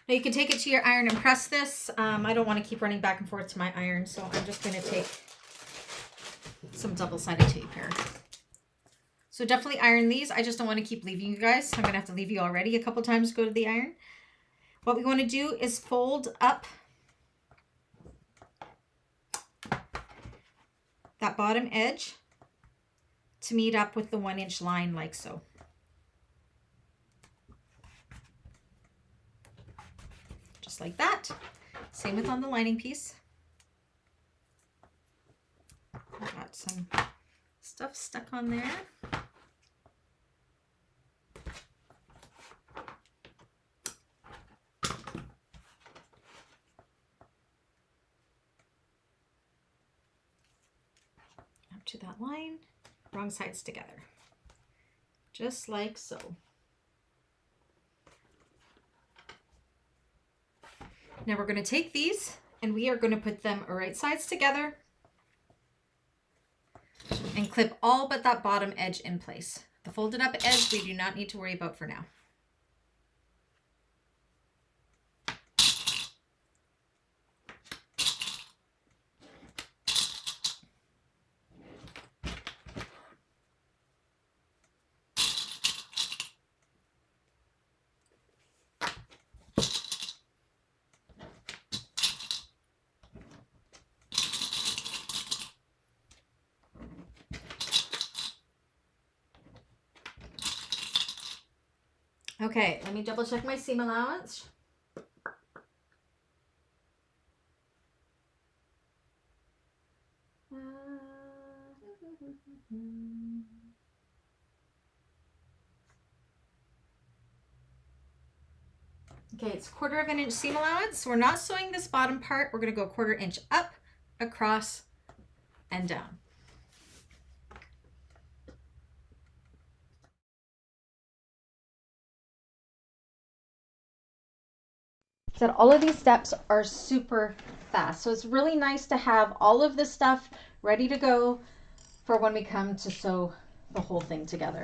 Now you can take it to your iron and press this. I don't want to keep running back and forth to my iron, so I'm just going to take some double-sided tape here. So definitely iron these. I just don't want to keep leaving you guys. I'm going to have to leave you already a couple times to go to the iron. What we want to do is fold up that bottom edge to meet up with the 1 inch line like so. Just like that. Same with on the lining piece. Got some stuff stuck on there. To that line, wrong sides together, just like so. Now we're going to take these and we are going to put them right sides together and clip all but that bottom edge in place. The folded up edge we do not need to worry about for now. Okay, let me double check my seam allowance. Okay, it's 1/4 inch seam allowance. We're not sewing this bottom part. We're going to go 1/4 inch up, across, and down. said all of these steps are super fast. So it's really nice to have all of this stuff ready to go for when we come to sew the whole thing together.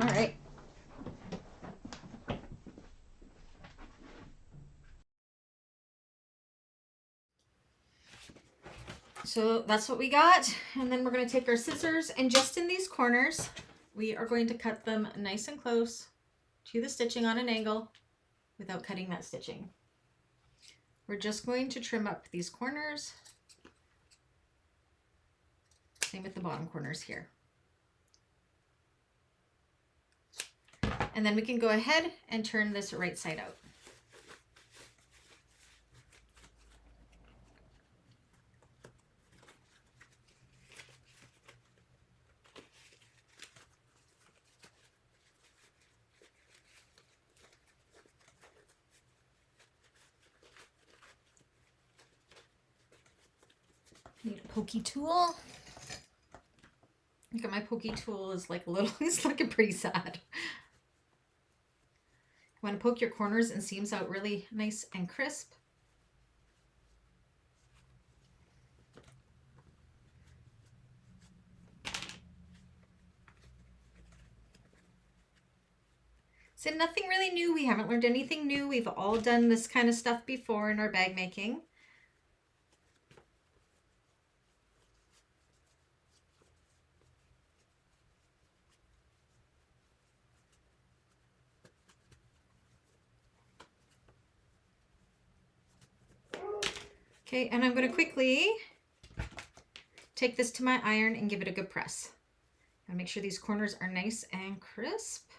All right. So that's what we got. And then we're going to take our scissors, and just in these corners, we are going to cut them nice and close to the stitching on an angle without cutting that stitching. We're just going to trim up these corners. Same with the bottom corners here. And then we can go ahead and turn this right side out. Need a pokey tool. Look at my pokey tool is like a little, it's looking pretty sad. You want to poke your corners and seams out really nice and crisp. So nothing really new. We haven't learned anything new. We've all done this kind of stuff before in our bag making. Okay, and I'm going to quickly take this to my iron and give it a good press. And make sure these corners are nice and crisp.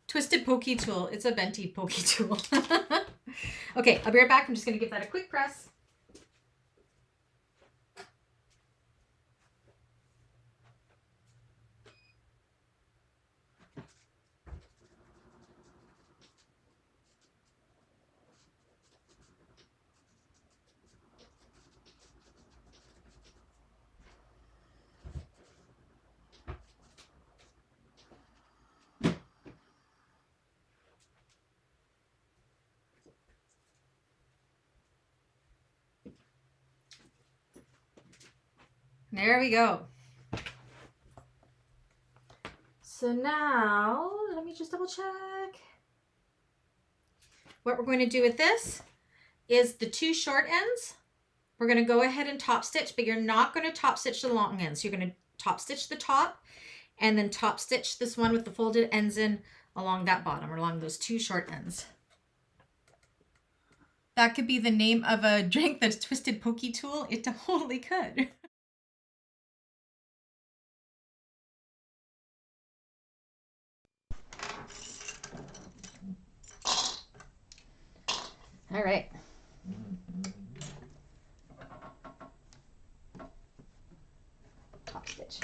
Twisted pokey tool. It's a Benty pokey tool. Okay, I'll be right back. I'm just going to give that a quick press. There we go. So now, let me just double check. What we're going to do with this is the two short ends. We're going to go ahead and top stitch, but you're not going to top stitch the long ends. You're going to top stitch the top and then top stitch this one with the folded ends in along that bottom, or along those two short ends. That could be the name of a drink, that's Twisted Pokey Tool. It totally could. All right. Top stitch.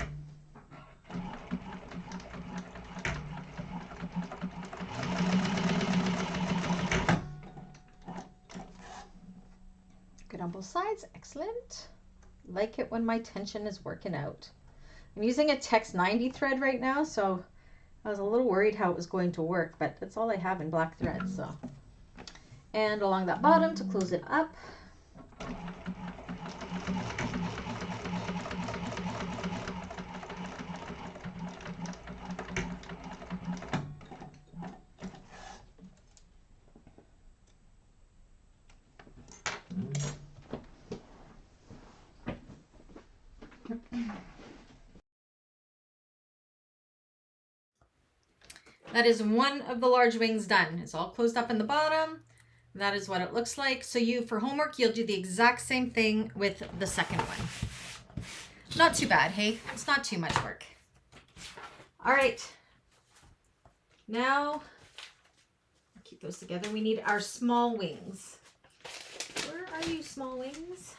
Good on both sides. Excellent. Like it when my tension is working out. I'm using a Tex 90 thread right now, so I was a little worried how it was going to work, but that's all I have in black thread. So, and along that bottom to close it up. That is one of the large wings done. It's all closed up in the bottom. That is what it looks like. So you, for homework, you'll do the exact same thing with the second one. Not too bad, hey? It's not too much work. All right. Now, keep those together. We need our small wings. Where are you, small wings?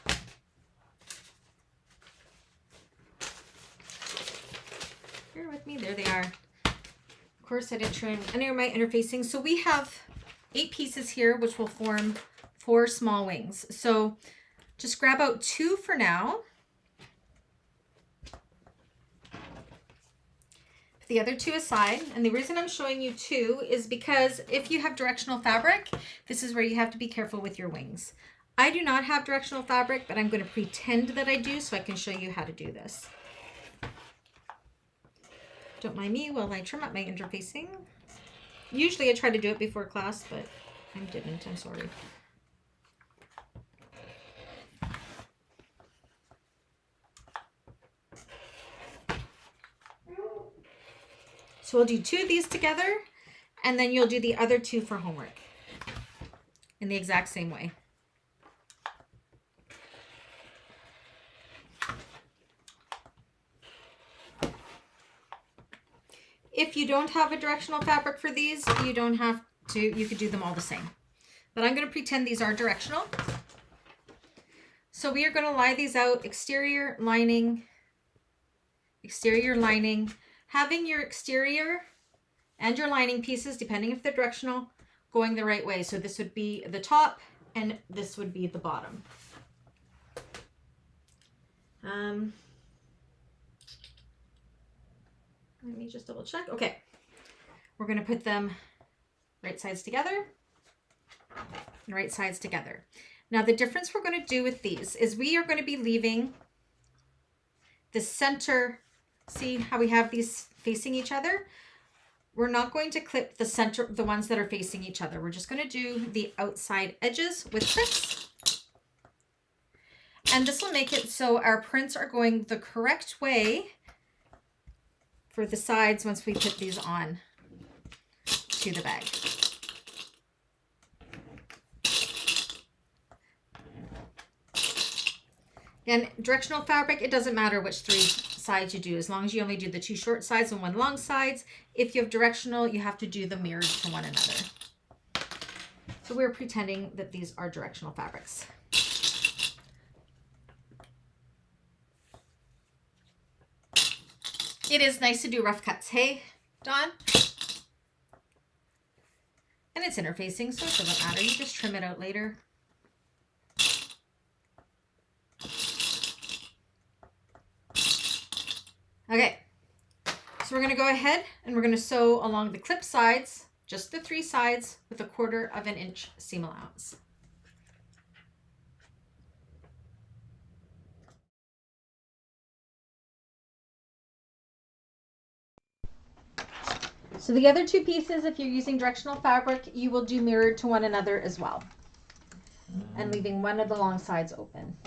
Bear with me. There they are. Of course, I didn't try any of my interfacing. So we have 8 pieces here, which will form 4 small wings. So just grab out 2 for now. Put the other 2 aside. And the reason I'm showing you 2 is because if you have directional fabric, this is where you have to be careful with your wings. I do not have directional fabric, but I'm going to pretend that I do so I can show you how to do this. Don't mind me while I trim up my interfacing. Usually I try to do it before class, but I didn't. I'm sorry. So we'll do 2 of these together, and then you'll do the other 2 for homework in the exact same way. If you don't have a directional fabric for these, you don't have to, you could do them all the same. But I'm going to pretend these are directional. So we are going to lie these out, exterior lining, having your exterior and your lining pieces, depending if they're directional, going the right way. So this would be the top and this would be the bottom. Let me just double check. Okay, we're going to put them right sides together and right sides together. Now the difference we're going to do with these is we are going to be leaving the center. See how we have these facing each other? We're not going to clip the center, the ones that are facing each other. We're just going to do the outside edges with clips. And this will make it so our prints are going the correct way for the sides once we put these on to the bag. Again, directional fabric, it doesn't matter which 3 sides you do, as long as you only do the 2 short sides and 1 long sides. If you have directional, you have to do them mirrored to one another. So we're pretending that these are directional fabrics. It is nice to do rough cuts, hey, Dawn? And it's interfacing, so it doesn't matter. You just trim it out later. Okay, so we're going to go ahead and we're going to sew along the clip sides, just the 3 sides, with 1/4 inch seam allowance. So the other 2 pieces, if you're using directional fabric, you will do mirrored to one another as well, and leaving one of the long sides open.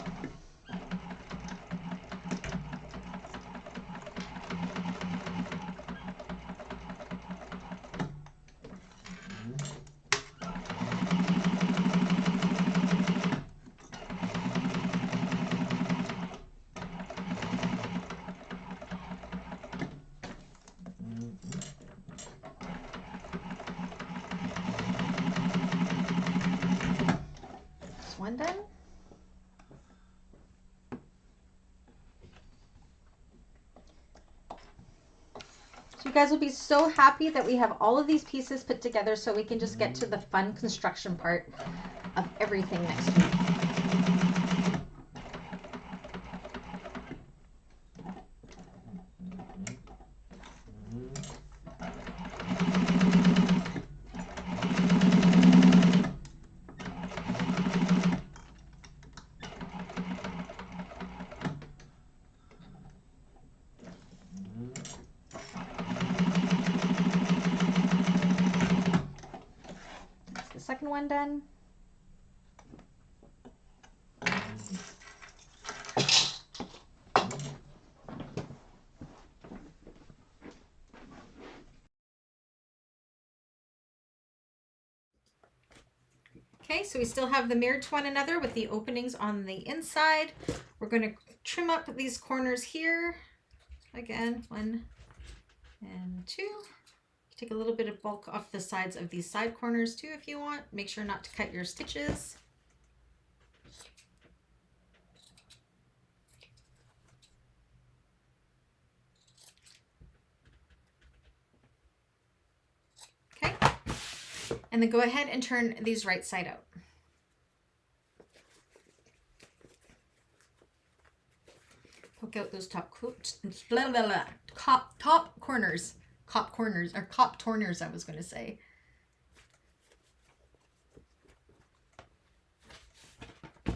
One done. So you guys will be so happy that we have all of these pieces put together so we can just get to the fun construction part of everything next week. Second one done. Okay, so we still have them mirrored to one another with the openings on the inside. We're going to trim up these corners here. Again, 1 and 2. Take a little bit of bulk off the sides of these side corners too if you want. Make sure not to cut your stitches. Okay, and then go ahead and turn these right side out. Poke out those top corners. Cop corners, or cop torners, I was going to say. And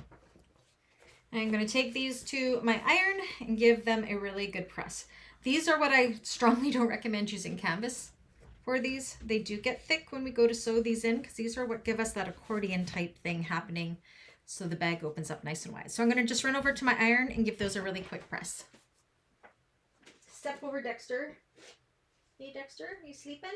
I'm going to take these to my iron and give them a really good press. These are what I strongly don't recommend using canvas for these. They do get thick when we go to sew these in because these are what give us that accordion type thing happening so the bag opens up nice and wide. So I'm going to just run over to my iron and give those a really quick press. Step over Dexter. Hey Dexter, are you sleeping?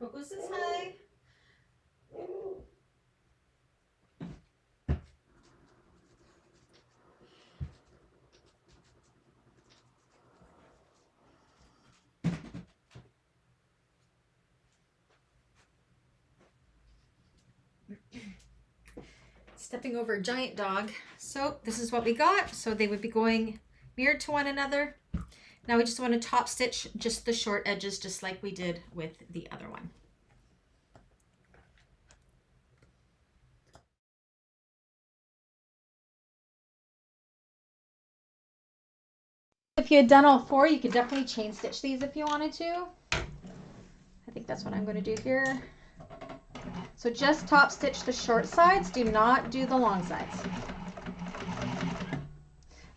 Coco says hi. Stepping over a giant dog. So this is what we got. So they would be going mirrored to one another. Now we just want to top stitch just the short edges, just like we did with the other one. If you had done all 4, you could definitely chain stitch these if you wanted to. I think that's what I'm going to do here. So just top stitch the short sides, do not do the long sides.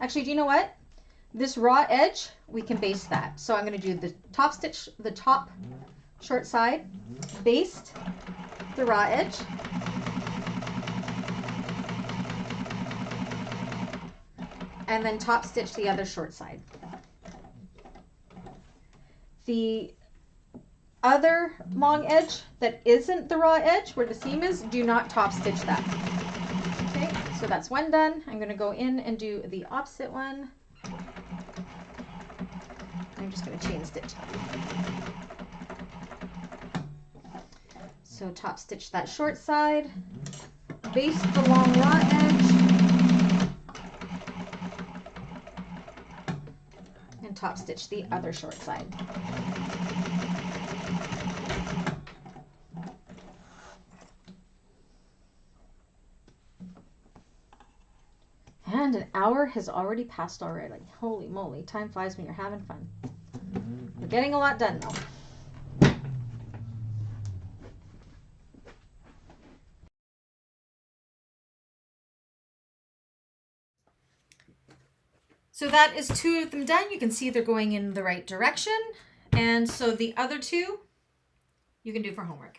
Actually, do you know what? This raw edge, we can baste that. So I'm going to do the top stitch, the top short side, baste the raw edge. And then top stitch the other short side. The other long edge that isn't the raw edge where the seam is, do not top stitch that. Okay, so that's one done. I'm going to go in and do the opposite one. I'm just going to chain stitch. So top stitch that short side, baste the long raw edge, and top stitch the other short side. And an hour has already passed already. Holy moly, time flies when you're having fun. We're getting a lot done though. So that is 2 of them done. You can see they're going in the right direction. And so the other 2 you can do for homework.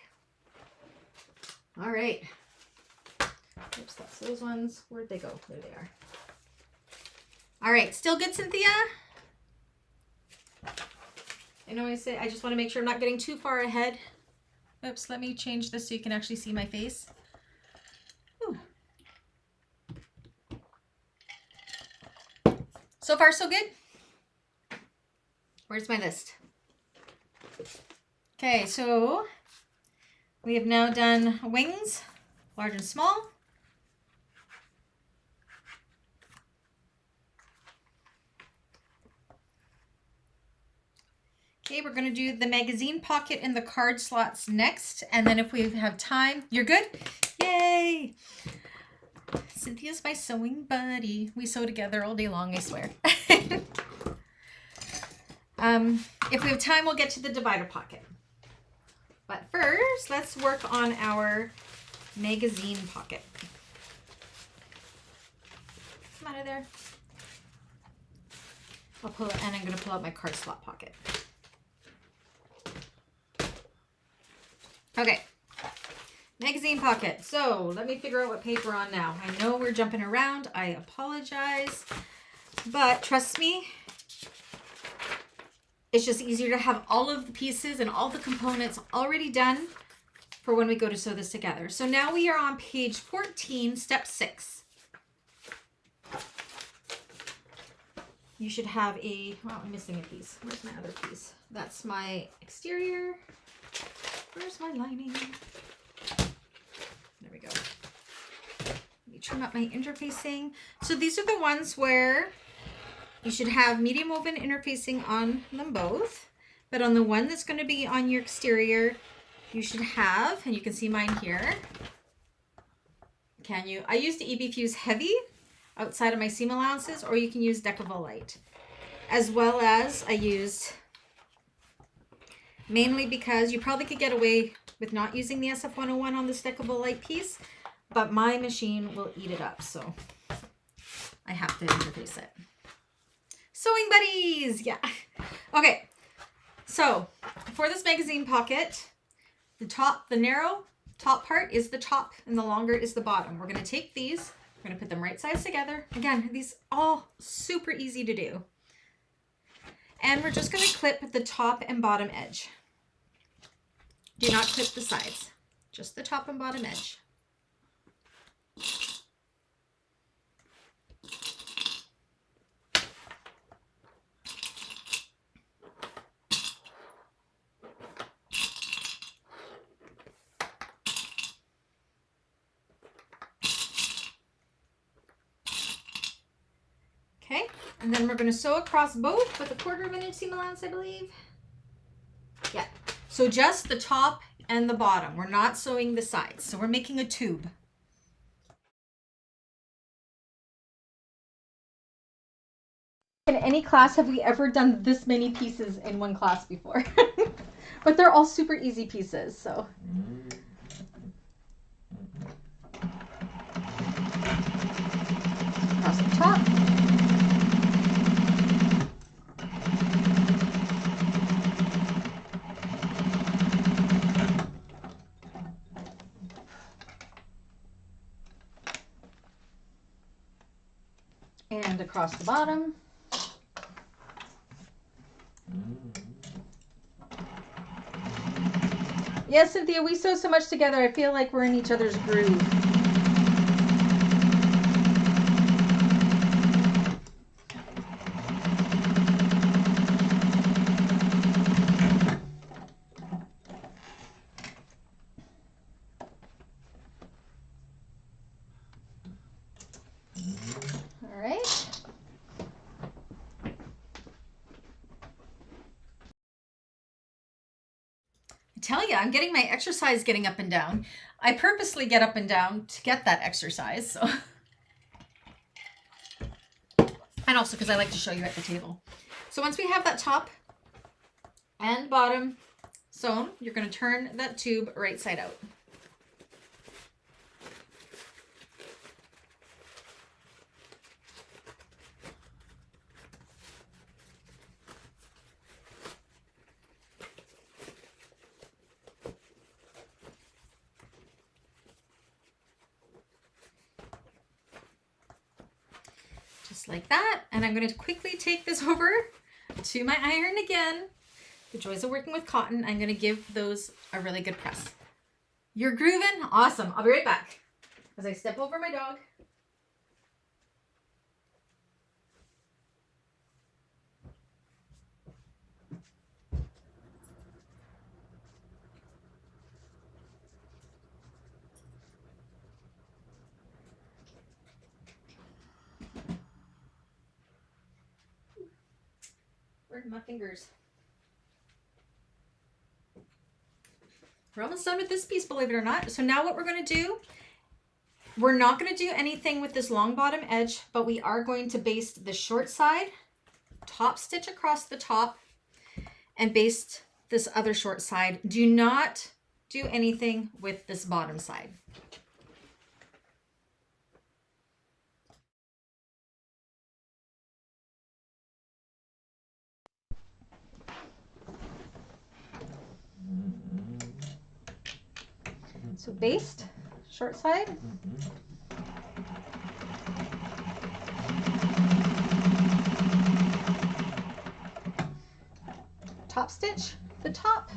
All right. Oops, that's those ones. Where'd they go? There they are. All right, still good, Cynthia? I know I say I just want to make sure I'm not getting too far ahead. Oops, let me change this so you can actually see my face. Whew. So far, so good. Where's my list? Okay, so we have now done wings, large and small. Okay, we're going to do the magazine pocket and the card slots next. And then if we have time, you're good? Yay! Cynthia's my sewing buddy. We sew together all day long, I swear. If we have time, we'll get to the divider pocket. But first, let's work on our magazine pocket. Come out of there. I'll pull it, and I'm going to pull out my card slot pocket. Okay, Magazine pocket. So let me figure out what page we're on now. I know we're jumping around. I apologize. But trust me, it's just easier to have all of the pieces and all the components already done for when we go to sew this together. So now we are on page 14, step 6. You should have a, well, I'm missing a piece. Where's my other piece? That's my exterior. Where's my lining? There we go. Let me trim up my interfacing. So these are the ones where you should have medium woven interfacing on them both. But on the one that's going to be on your exterior, you should have, and you can see mine here. I used the EBFuse Heavy outside of my seam allowances, or you can use Decovil Light. As well as I used, mainly because you probably could get away with not using the SF101 on this Decovil Light piece, but my machine will eat it up, so I have to interface it. Sewing buddies, yeah. Okay, so for this magazine pocket, the narrow top part is the top and the longer is the bottom. We're going to take these, we're going to put them right sides together. Again, these all super easy to do. And we're just going to clip the top and bottom edge. Do not clip the sides, just the top and bottom edge. Okay, and then we're going to sew across both with a 1/4 inch seam allowance, I believe. Yeah, so just the top and the bottom. We're not sewing the sides, so we're making a tube. In any class have we ever done this many pieces in one class before? But they're all super easy pieces, so. Across the top. And across the bottom. Yes, Cynthia, we sew so much together. I feel like we're in each other's groove. All right. Tell you, I'm getting my exercise getting up and down. I purposely get up and down to get that exercise. So. And also because I like to show you at the table. So once we have that top and bottom sewn, you're going to turn that tube right side out. Just like that. And I'm going to quickly take this over to my iron again. The joys of working with cotton. I'm going to give those a really good press. You're grooving? Awesome. I'll be right back as I step over my dog. Where'd my fingers? We're almost done with this piece, believe it or not. So now what we're going to do, we're not going to do anything with this long bottom edge, but we are going to baste the short side, top stitch across the top, and baste this other short side. Do not do anything with this bottom side. So baste, short side. Top stitch the top.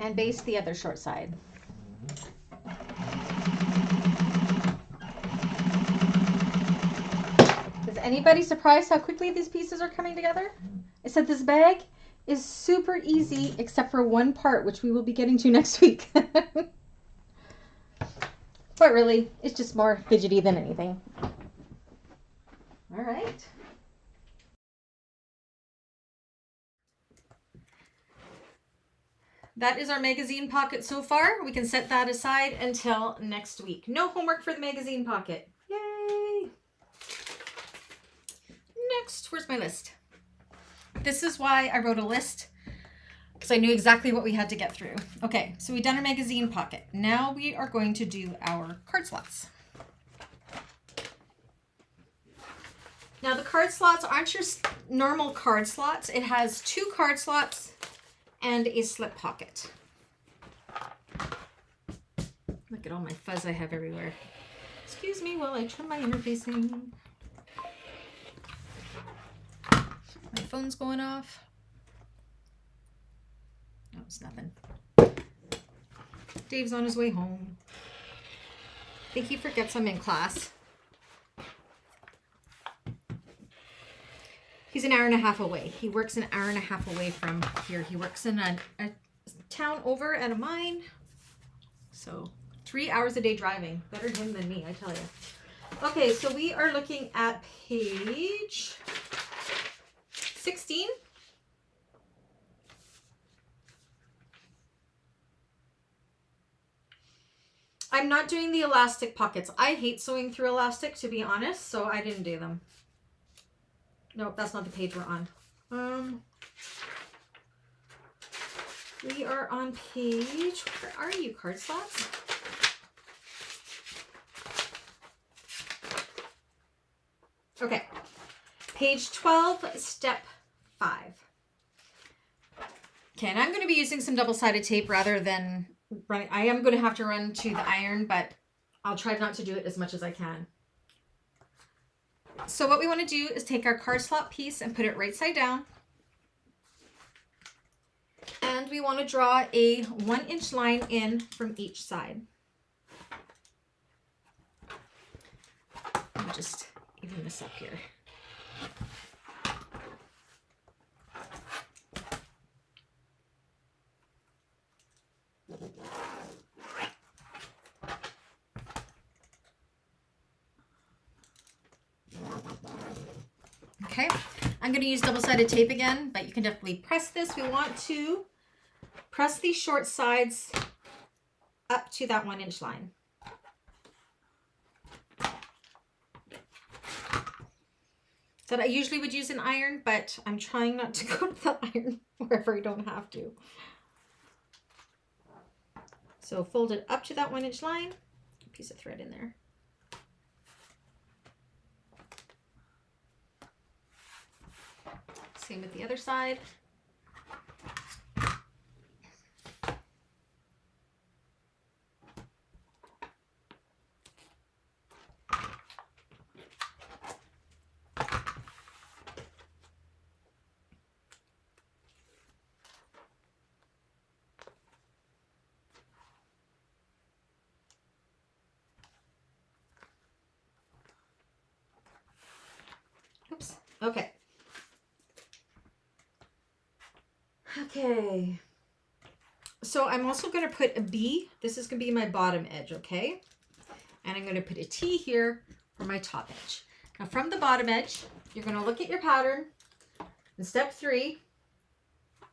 And baste the other short side. Is anybody surprised how quickly these pieces are coming together? I said this bag is super easy except for one part, which we will be getting to next week. But really, it's just more fidgety than anything. All right. That is our magazine pocket so far. We can set that aside until next week. No homework for the magazine pocket. Yay! Next, where's my list? This is why I wrote a list, because I knew exactly what we had to get through. Okay, so we've done our magazine pocket. Now we are going to do our card slots. Now the card slots aren't your normal card slots. It has 2 card slots and a slip pocket. Look at all my fuzz I have everywhere. Excuse me while I trim my interfacing. My phone's going off. No, it's nothing. Dave's on his way home. I think he forgets I'm in class. He's an hour and a half away. He works an hour and a half away from here. He works in a town over at Emmaline. So 3 hours a day driving. Better him than me, I tell you. Okay, so we are looking at page 16. I'm not doing the elastic pockets. I hate sewing through elastic, to be honest, so I didn't do them. Nope, that's not the page we're on. We are on page, where are you, card slots? Okay, page 12, step 5. Okay, and I'm going to be using some double-sided tape rather than running. I am going to have to run to the iron, but I'll try not to do it as much as I can. So what we want to do is take our card slot piece and put it right side down. And we want to draw a 1-inch line in from each side. I'll just even this up here. Okay, I'm going to use double-sided tape again, but you can definitely press this. We want to press these short sides up to that 1-inch line. That I usually would use an iron, but I'm trying not to go to the iron wherever I don't have to. So fold it up to that 1-inch line, a piece of thread in there. Same with the other side. Oops. Okay. Okay. So I'm also going to put a B. This is going to be my bottom edge, okay? And I'm going to put a T here for my top edge. Now from the bottom edge, you're going to look at your pattern in step 3.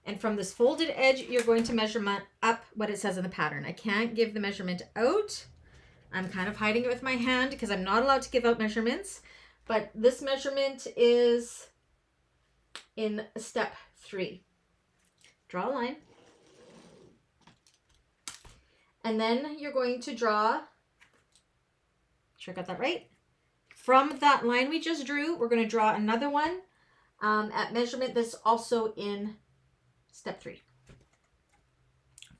And from this folded edge, you're going to measure up what it says in the pattern. I can't give the measurement out. I'm kind of hiding it with my hand because I'm not allowed to give out measurements. But this measurement is in step 3. Draw a line. And then you're going to draw, make sure I got that right, from that line we just drew, we're going to draw another one at measurement that's also in step 3.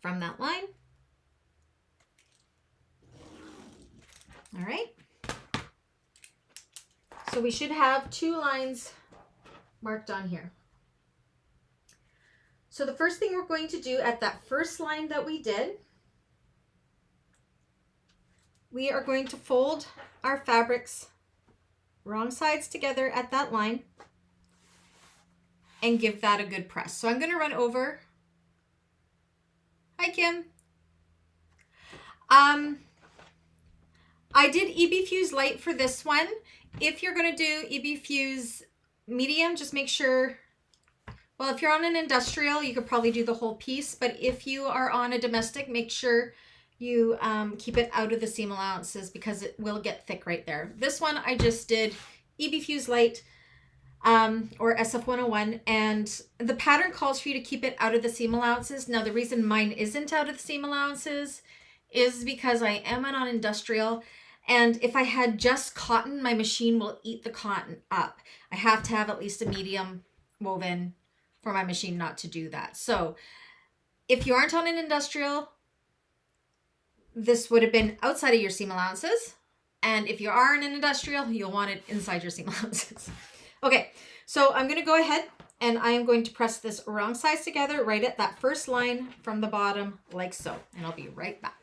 From that line. All right. So we should have 2 lines marked on here. So the first thing we're going to do at that first line that we did, we are going to fold our fabrics wrong sides together at that line and give that a good press. So I'm going to run over. Hi, Kim. I did EBFuse Light for this one. If you're going to do EBFuse Medium, just make sure, well, if you're on an industrial, you could probably do the whole piece, but if you are on a domestic, make sure you keep it out of the seam allowances because it will get thick right there. This one I just did EBFuse Light or SF101, and the pattern calls for you to keep it out of the seam allowances. Now the reason mine isn't out of the seam allowances is because I am on industrial, and if I had just cotton, my machine will eat the cotton up. I have to have at least a medium woven for my machine not to do that. So if you aren't on an industrial, this would have been outside of your seam allowances. And if you are in an industrial, you'll want it inside your seam allowances. Okay, so I'm going to go ahead and I am going to press this wrong sides together right at that first line from the bottom like so. And I'll be right back.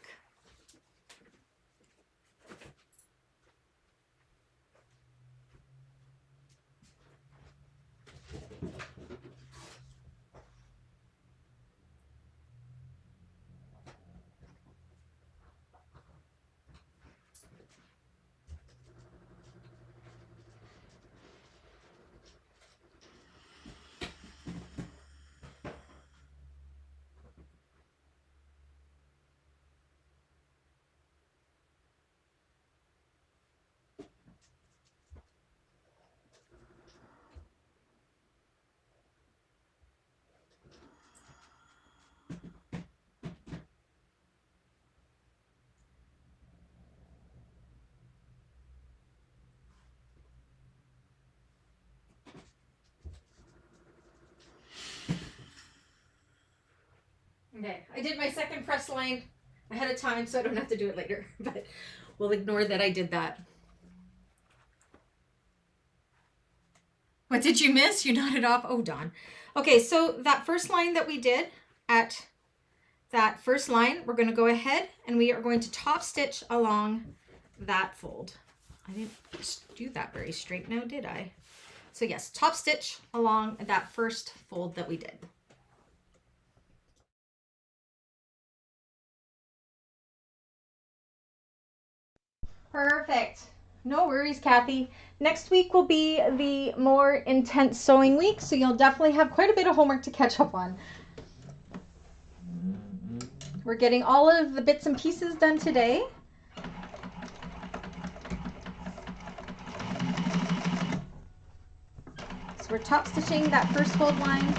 Okay, I did my second press line ahead of time so I don't have to do it later, but we'll ignore that I did that. What did you miss? You nodded off? Oh, Dawn. Okay, so that first line that we did at that first line, we're going to go ahead and we are going to top stitch along that fold. I didn't do that very straight now, did I? So yes, top stitch along that first fold that we did. Perfect. No worries, Kathy. Next week will be the more intense sewing week, so you'll definitely have quite a bit of homework to catch up on. We're getting all of the bits and pieces done today. So we're top stitching that first fold line.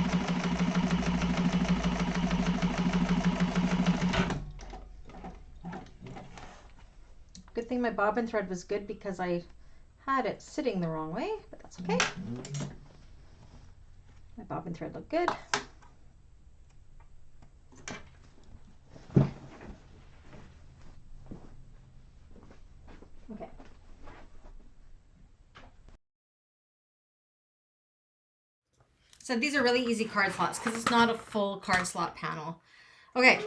Good thing my bobbin thread was good because I had it sitting the wrong way, but that's okay. My bobbin thread looked good. Okay. So these are really easy card slots because it's not a full card slot panel. Okay.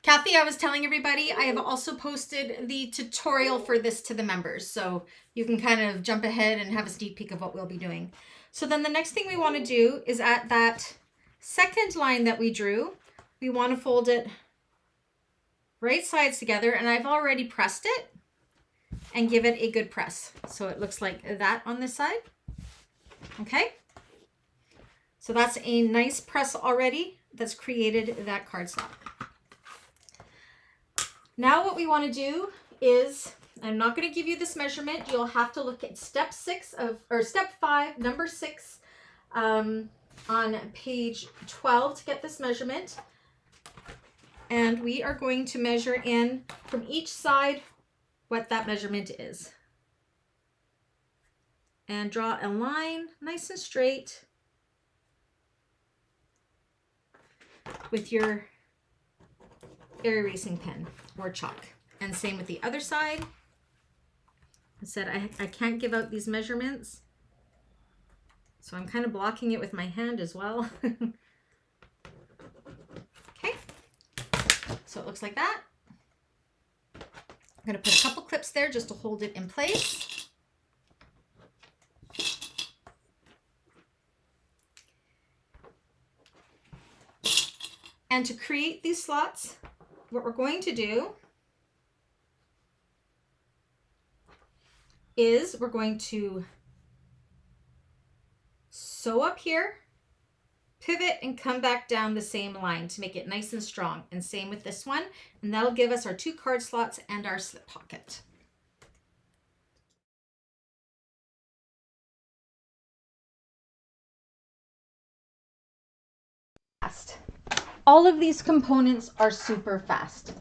Kathy, I was telling everybody, I have also posted the tutorial for this to the members, so you can kind of jump ahead and have a sneak peek of what we'll be doing. So then the next thing we want to do is at that second line that we drew, we want to fold it right sides together, and I've already pressed it and give it a good press. So it looks like that on this side. Okay. So that's a nice press already that's created that card slot. Now what we want to do is, I'm not going to give you this measurement. You'll have to look at step 5, number 6 on page 12 to get this measurement. And we are going to measure in from each side what that measurement is. and draw a line nice and straight with your air erasing pen or chalk. And same with the other side. I said I can't give out these measurements, so I'm kind of blocking it with my hand as well. Okay, so it looks like that. I'm going to put a couple clips there just to hold it in place. And to create these slots, what we're going to do is we're going to sew up here, pivot, and come back down the same line to make it nice and strong. And same with this one. And that'll give us our 2 card slots and our slip pocket. Fast. All of these components are super fast.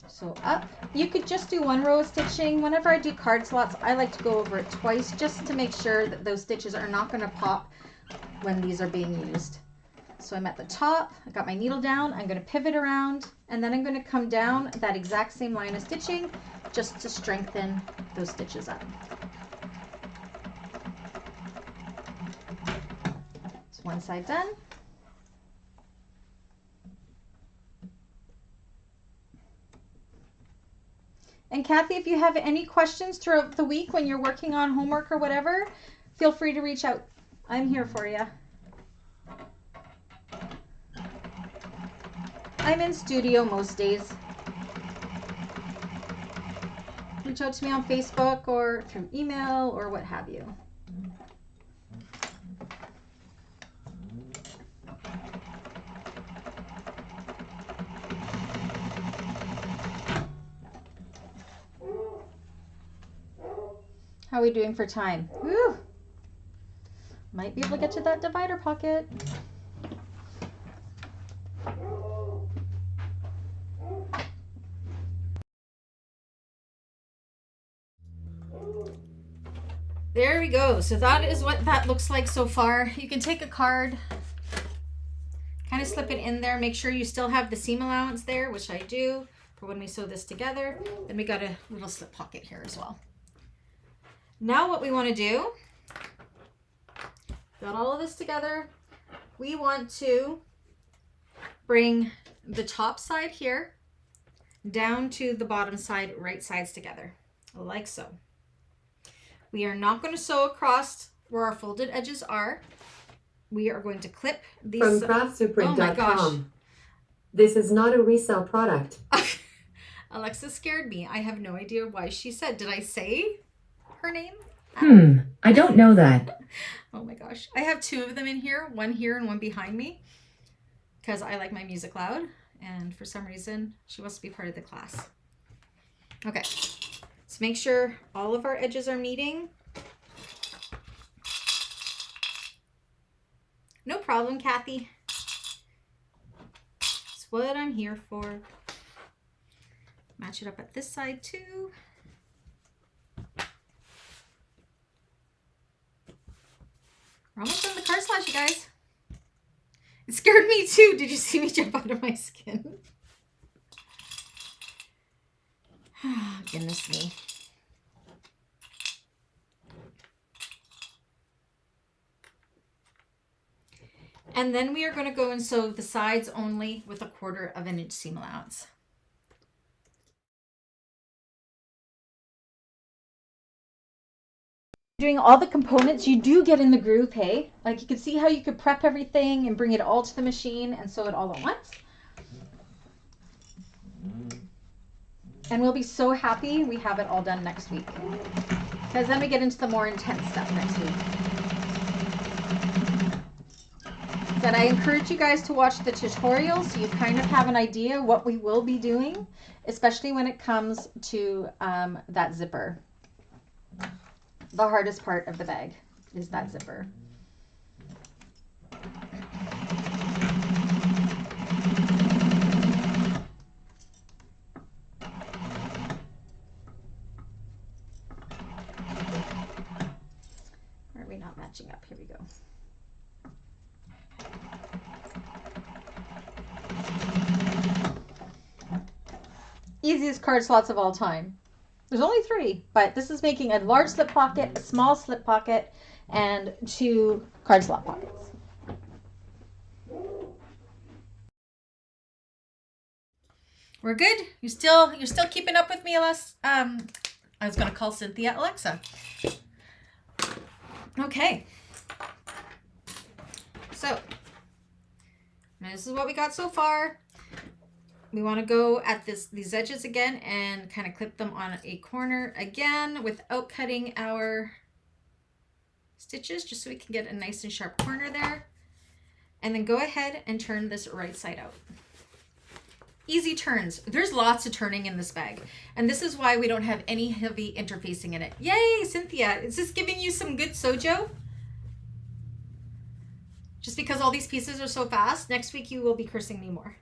So up, you could just do 1 row of stitching. Whenever I do card slots, I like to go over it twice just to make sure that those stitches are not going to pop when these are being used. So I'm at the top, I got my needle down, I'm going to pivot around, and then I'm going to come down that exact same line of stitching just to strengthen those stitches up. So one side done. And Kathy, if you have any questions throughout the week when you're working on homework or whatever, feel free to reach out. I'm here for you. I'm in studio most days. Reach out to me on Facebook or through email or what have you. How are we doing for time? Woo! Might be able to get to that divider pocket. There we go. So that is what that looks like so far. You can take a card, kind of slip it in there. Make sure you still have the seam allowance there, which I do for when we sew this together. Then we got a little slip pocket here as well. Now what we want to do, got all of this together, we want to bring the top side here down to the bottom side, right sides together, like so. We are not going to sew across where our folded edges are. We are going to clip these. From craftsupreme.com. This is not a resale product. Alexa scared me. I have no idea why she said. Did I say her name? I don't know that. Oh my gosh. I have 2 of them in here, one here and one behind me, because I like my music loud, and for some reason she wants to be part of the class. Okay, so make sure all of our edges are meeting. No problem, Kathy. That's what I'm here for. Match it up at this side too. We're almost done the card slash, you guys. It scared me too. Did you see me jump out of my skin? Goodness me. And then we are going to go and sew the sides only with 1/4 of an inch seam allowance. Doing all the components, you do get in the groove, hey? Like you can see how you could prep everything and bring it all to the machine and sew it all at once. And we'll be so happy we have it all done next week. Because then we get into the more intense stuff next week. But I encourage you guys to watch the tutorial so you kind of have an idea what we will be doing, especially when it comes to that zipper. The hardest part of the bag is that zipper. easiest card slots of all time. There's only 3, but this is making a large slip pocket, a small slip pocket, and 2 card slot pockets. We're good. You're still keeping up with me, Alexa. I was gonna call Cynthia Alexa. Okay. So this is what we got so far. We want to go at these edges again and kind of clip them on a corner again without cutting our stitches, just so we can get a nice and sharp corner there. And then go ahead and turn this right side out. Easy turns. There's lots of turning in this bag. And this is why we don't have any heavy interfacing in it. Yay, Cynthia. Is this giving you some good sojo? Just because all these pieces are so fast, next week you will be cursing me more.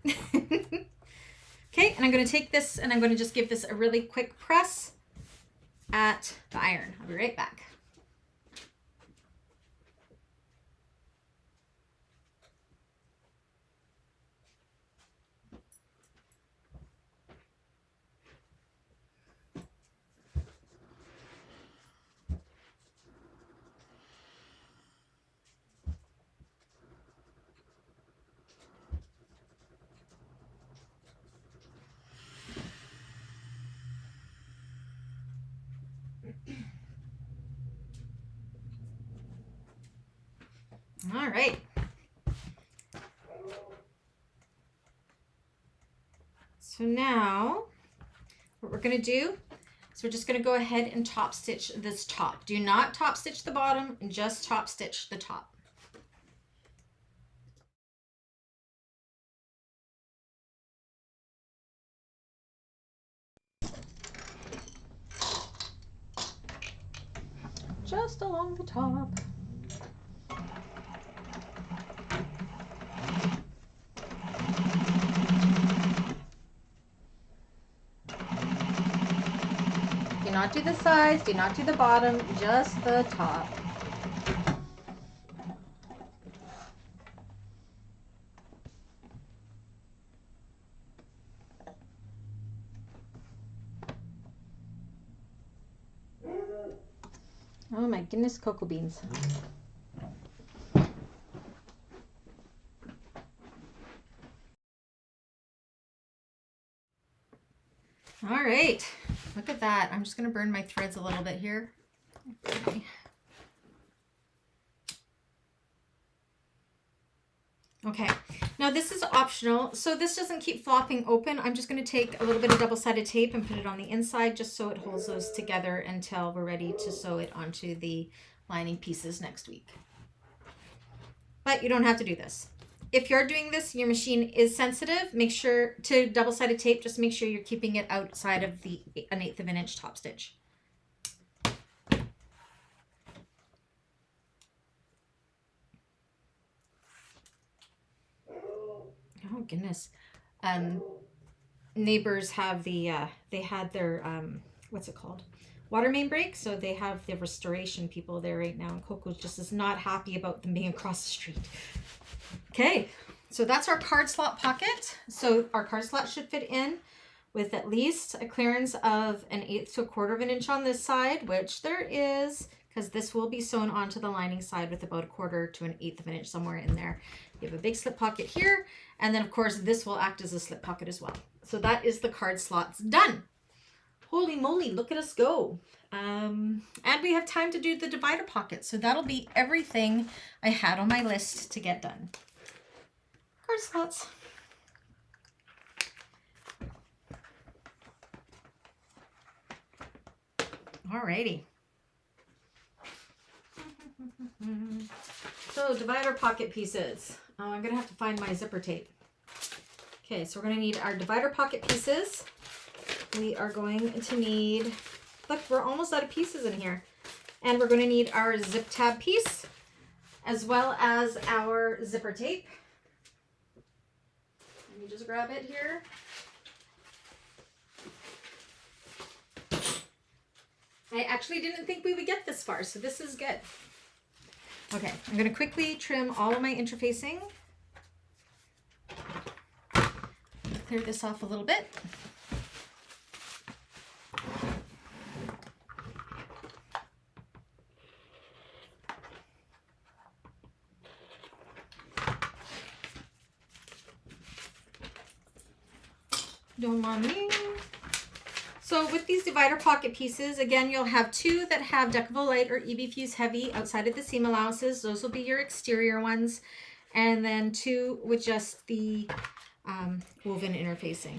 Okay, and I'm going to take this and I'm going to just give this a really quick press at the iron. I'll be right back. All right. So now what we're going to do is we're just going to go ahead and top stitch this top. Do not top stitch the bottom, just top stitch the top. Just along the top. Do not do the sides, do not do the bottom, just the top. Oh my goodness, cocoa beans. All right, look at that. I'm just going to burn my threads a little bit here. Okay. Okay, now this is optional, so this doesn't keep flopping open. I'm just going to take a little bit of double-sided tape and put it on the inside just so it holds those together until we're ready to sew it onto the lining pieces next week. But you don't have to do this. If you're doing this, your machine is sensitive, make sure to double-sided tape, just make sure you're keeping it outside of the 1/8 of an inch top stitch. Oh goodness. Neighbors have the, they had their, what's it called? Water main break. So they have the restoration people there right now. And Coco just is not happy about them being across the street. Okay. So that's our card slot pocket. So our card slot should fit in with at least a clearance of 1/8 to 1/4 of an inch on this side, which there is, because this will be sewn onto the lining side with about 1/4 to 1/8 of an inch somewhere in there. You have a big slip pocket here, and then of course this will act as a slip pocket as well. So that is the card slots done. Holy moly, look at us go. And we have time to do the divider pocket, so that'll be everything I had on my list to get done. Card slots. Alrighty. So divider pocket pieces. Oh, I'm gonna have to find my zipper tape. Okay, so we're gonna need our divider pocket pieces. We are going to need, look, we're almost out of pieces in here. And we're gonna need our zip tab piece as well as our zipper tape. Let me just grab it here. I actually didn't think we would get this far, so this is good. Okay, I'm going to quickly trim all of my interfacing. Clear this off a little bit. Don't mind me. So with these divider pocket pieces, again, you'll have two that have Decovil Light or EBFuse Heavy outside of the seam allowances. Those will be your exterior ones. And then two with just the woven interfacing.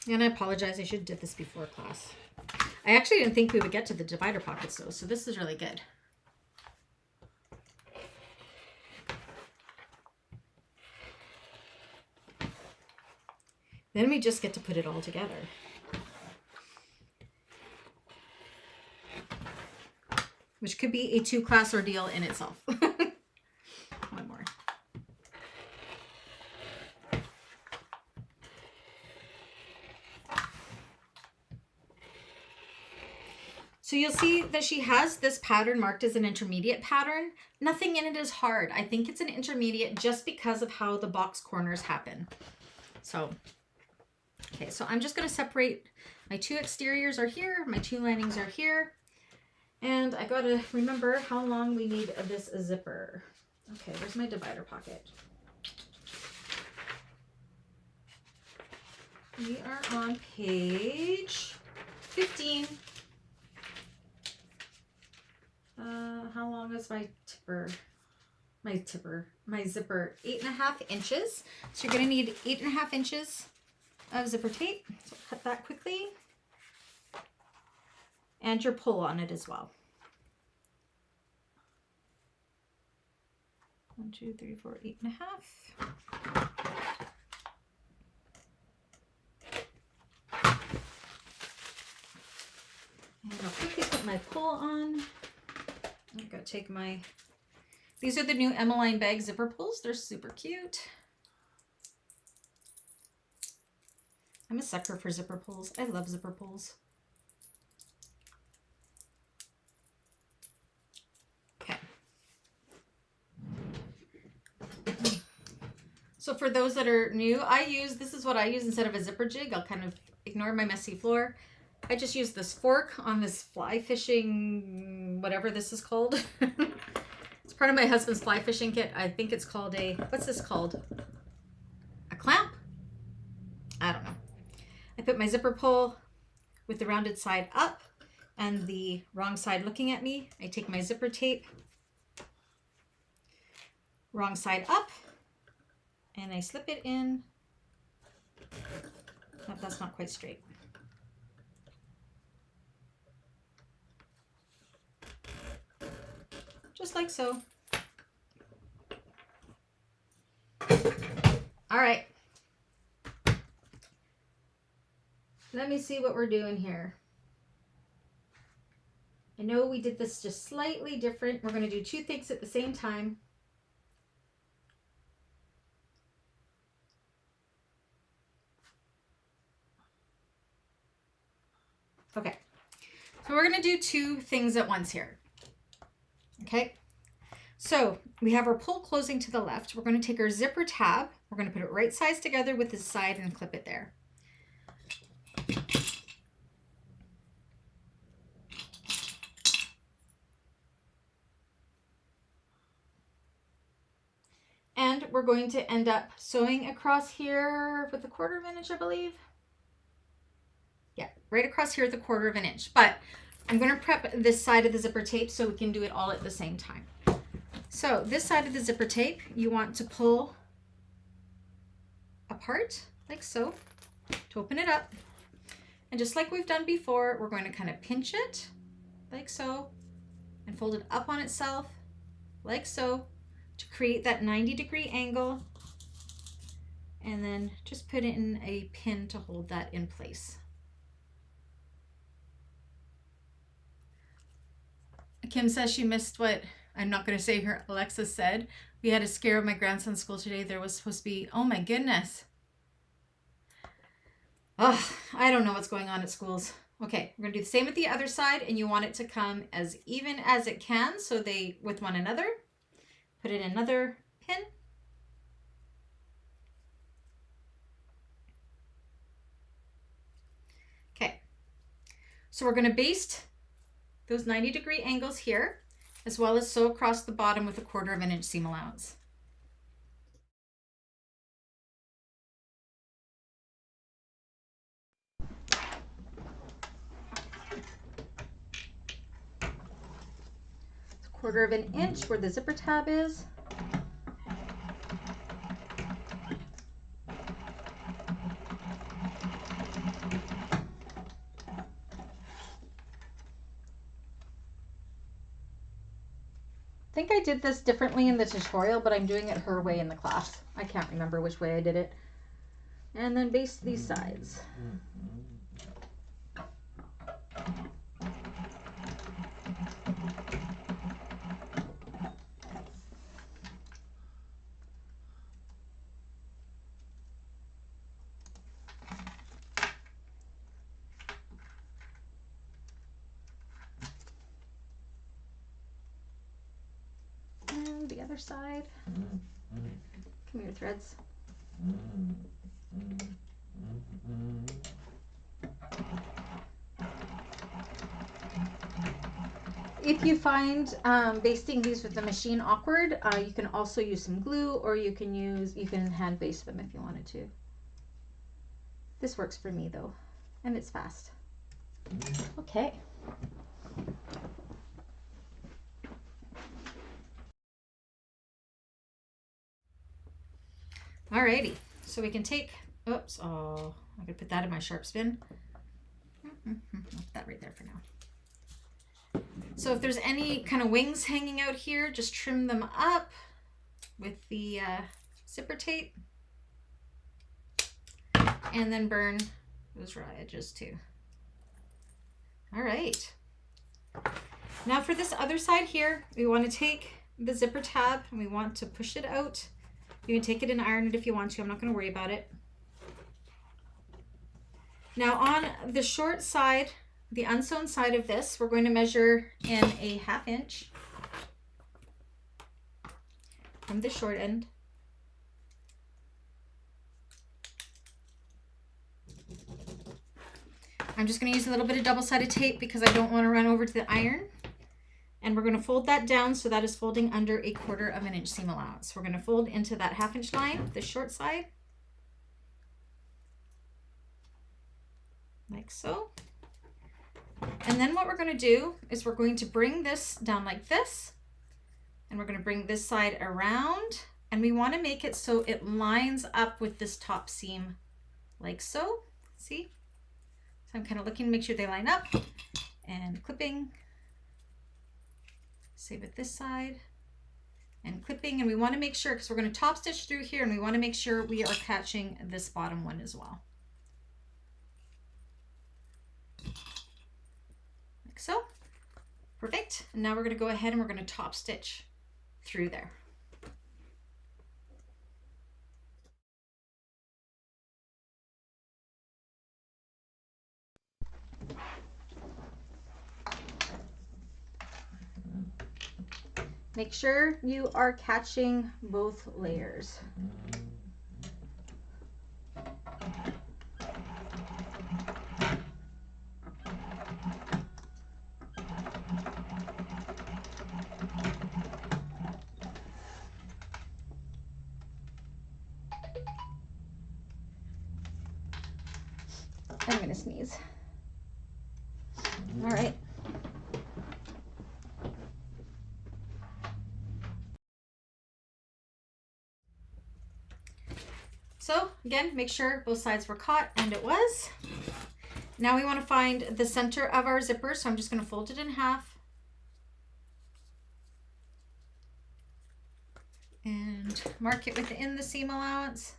And I apologize, I should have did this before class. I actually didn't think we would get to the divider pockets though, so this is really good. Then we just get to put it all together. Which could be a 2-class ordeal in itself. One more. So you'll see that she has this pattern marked as an intermediate pattern. Nothing in it is hard. I think it's an intermediate just because of how the box corners happen. So, okay, so I'm just going to separate my two exteriors are here, my two linings are here. And I got to remember how long we need of this zipper. Okay, where's my divider pocket? We are on page 15. How long is my zipper? My zipper, 8.5 inches. So you're going to need 8.5 inches of zipper tape. So cut that quickly. And your pull on it as well. 1, 2, 3, 4, 8.5. And I'll quickly put my pull on. I've got to take my, these are the new Emmaline bag zipper pulls. They're super cute. I'm a sucker for zipper pulls. I love zipper pulls. Okay. So for those that are new, this is what I use instead of a zipper jig. I'll kind of ignore my messy floor. I just use this fork on this fly fishing, whatever this is called. It's part of my husband's fly fishing kit. I think it's called a, what's this called? A clamp? I don't know. I put my zipper pull with the rounded side up and the wrong side looking at me. I take my zipper tape, wrong side up, and I slip it in. Oh, that's not quite straight. Just like so. All right. Let me see what we're doing here. I know we did this just slightly different. We're going to do two things at the same time. Okay. So we're going to do two things at once here. Okay, so we have our pull closing to the left. We're going to take our zipper tab. We're going to put it right sides together with this side and clip it there. And we're going to end up sewing across here with 1/4 inch, I believe. Yeah, right across here with 1/4 inch. But I'm going to prep this side of the zipper tape so we can do it all at the same time. So this side of the zipper tape, you want to pull apart like so to open it up. And just like we've done before, we're going to kind of pinch it like so and fold it up on itself like so to create that 90-degree angle. And then just put in a pin to hold that in place. Kim says she missed what, I'm not going to say her, Alexa said. We had a scare of my grandson's school today. There was supposed to be, oh my goodness. Oh, I don't know what's going on at schools. Okay, we're going to do the same with the other side, and you want it to come as even as it can so they with one another. Put in another pin. So we're going to baste those 90-degree angles here, as well as sew across the bottom with a 1/4 inch seam allowance. It's a 1/4 inch where the zipper tab is. I think I did this differently in the tutorial, but I'm doing it her way in the class. I can't remember which way I did it. And then baste these sides. The other side. Come here, threads. If you find basting these with the machine awkward, you can also use some glue, or you can hand baste them if you wanted to. This works for me though, and it's fast. Okay. Alrighty, so we can take, oops, oh, I could put that in my sharp spin. That right there for now. So if there's any kind of wings hanging out here, just trim them up with the zipper tape. And then burn those raw edges too. All right. Now for this other side here, we want to take the zipper tab and we want to push it out. You can take it and iron it if you want to. I'm not going to worry about it. Now on the short side, the unsewn side of this, we're going to measure in a 1/2 inch from the short end. I'm just going to use a little bit of double-sided tape because I don't want to run over to the iron. And we're going to fold that down so that is folding under a 1/4 inch seam allowance. We're going to fold into that 1/2 inch line, the short side, like so. And then what we're going to do is we're going to bring this down like this, and we're going to bring this side around, and we want to make it so it lines up with this top seam like so. See? So I'm kind of looking to make sure they line up, and clipping. Same with this side, and clipping, and we want to make sure, because we're going to top stitch through here, and we want to make sure we are catching this bottom one as well. Like so. Perfect. And now we're going to go ahead and we're going to top stitch through there. Make sure you are catching both layers. I'm gonna sneeze. All right. So again, make sure both sides were caught, and it was. Now we want to find the center of our zipper, so I'm just going to fold it in half. And mark it within the seam allowance.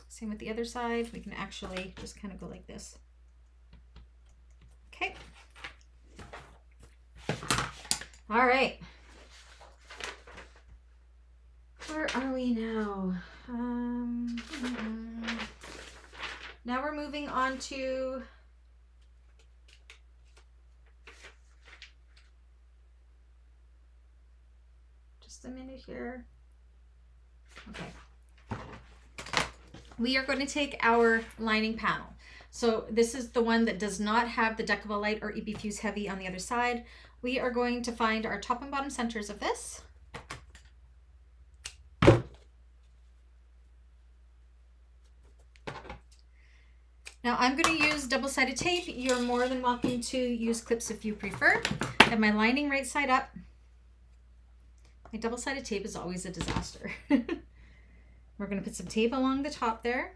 Same with the other side. We can actually just kind of go like this. Okay. All right. Where are we now? Now we're moving on to just a minute here. Okay. We are going to take our lining panel. So this is the one that does not have the Decovil Light or EBFuse Heavy on the other side. We are going to find our top and bottom centers of this. Now I'm going to use double-sided tape. You're more than welcome to use clips if you prefer. I have my lining right side up. My double-sided tape is always a disaster. We're going to put some tape along the top there.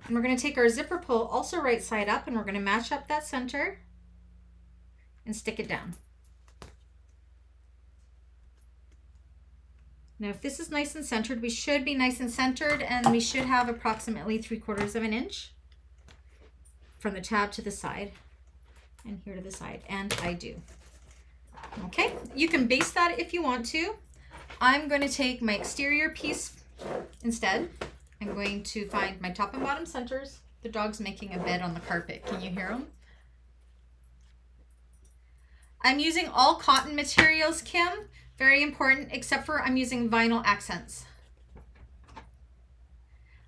And we're going to take our zipper pull also right side up, and we're going to match up that center and stick it down. Now, if this is nice and centered, we should be nice and centered, and we should have approximately 3/4 of an inch from the tab to the side and here to the side, and I do. Okay, you can base that if you want to. I'm going to take my exterior piece instead. I'm going to find my top and bottom centers. The dog's making a bed on the carpet. Can you hear him? I'm using all cotton materials, Kim. Very important, except for I'm using vinyl accents.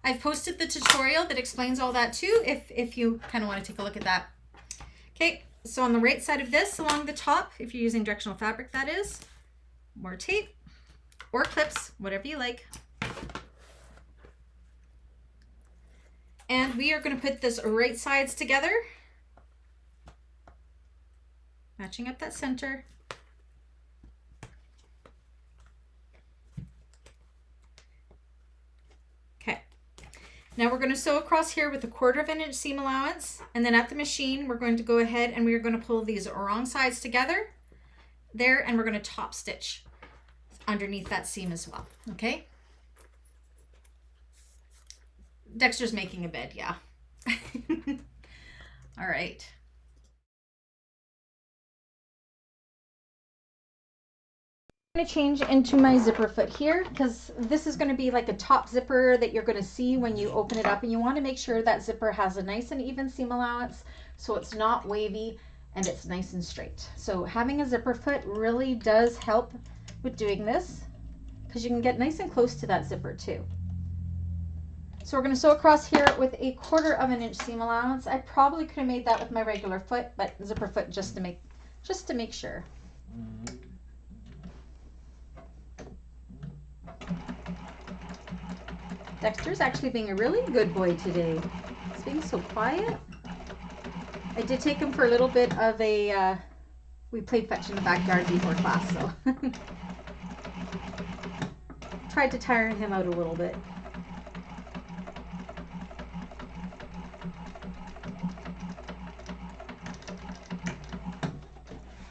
I've posted the tutorial that explains all that too, if you kind of want to take a look at that. Okay, so on the right side of this, along the top, if you're using directional fabric, that is, more tape or clips, whatever you like. And we are going to put this right sides together, matching up that center. Okay, now we're going to sew across here with a 1/4 of an inch seam allowance, and then at the machine we're going to go ahead and we're going to pull these wrong sides together there, and we're going to top stitch underneath that seam as well. Okay, Dexter's making a bed, yeah. All right. I'm going to change into my zipper foot here, because this is going to be like a top zipper that you're going to see when you open it up, and you want to make sure that zipper has a nice and even seam allowance so it's not wavy and it's nice and straight. So having a zipper foot really does help with doing this, because you can get nice and close to that zipper too. So we're going to sew across here with a 1/4 of an inch seam allowance. I probably could have made that with my regular foot, but zipper foot just to make sure. Dexter's actually being a really good boy today. He's being so quiet. I did take him for a little bit of a, we played fetch in the backyard before class, so tried to tire him out a little bit.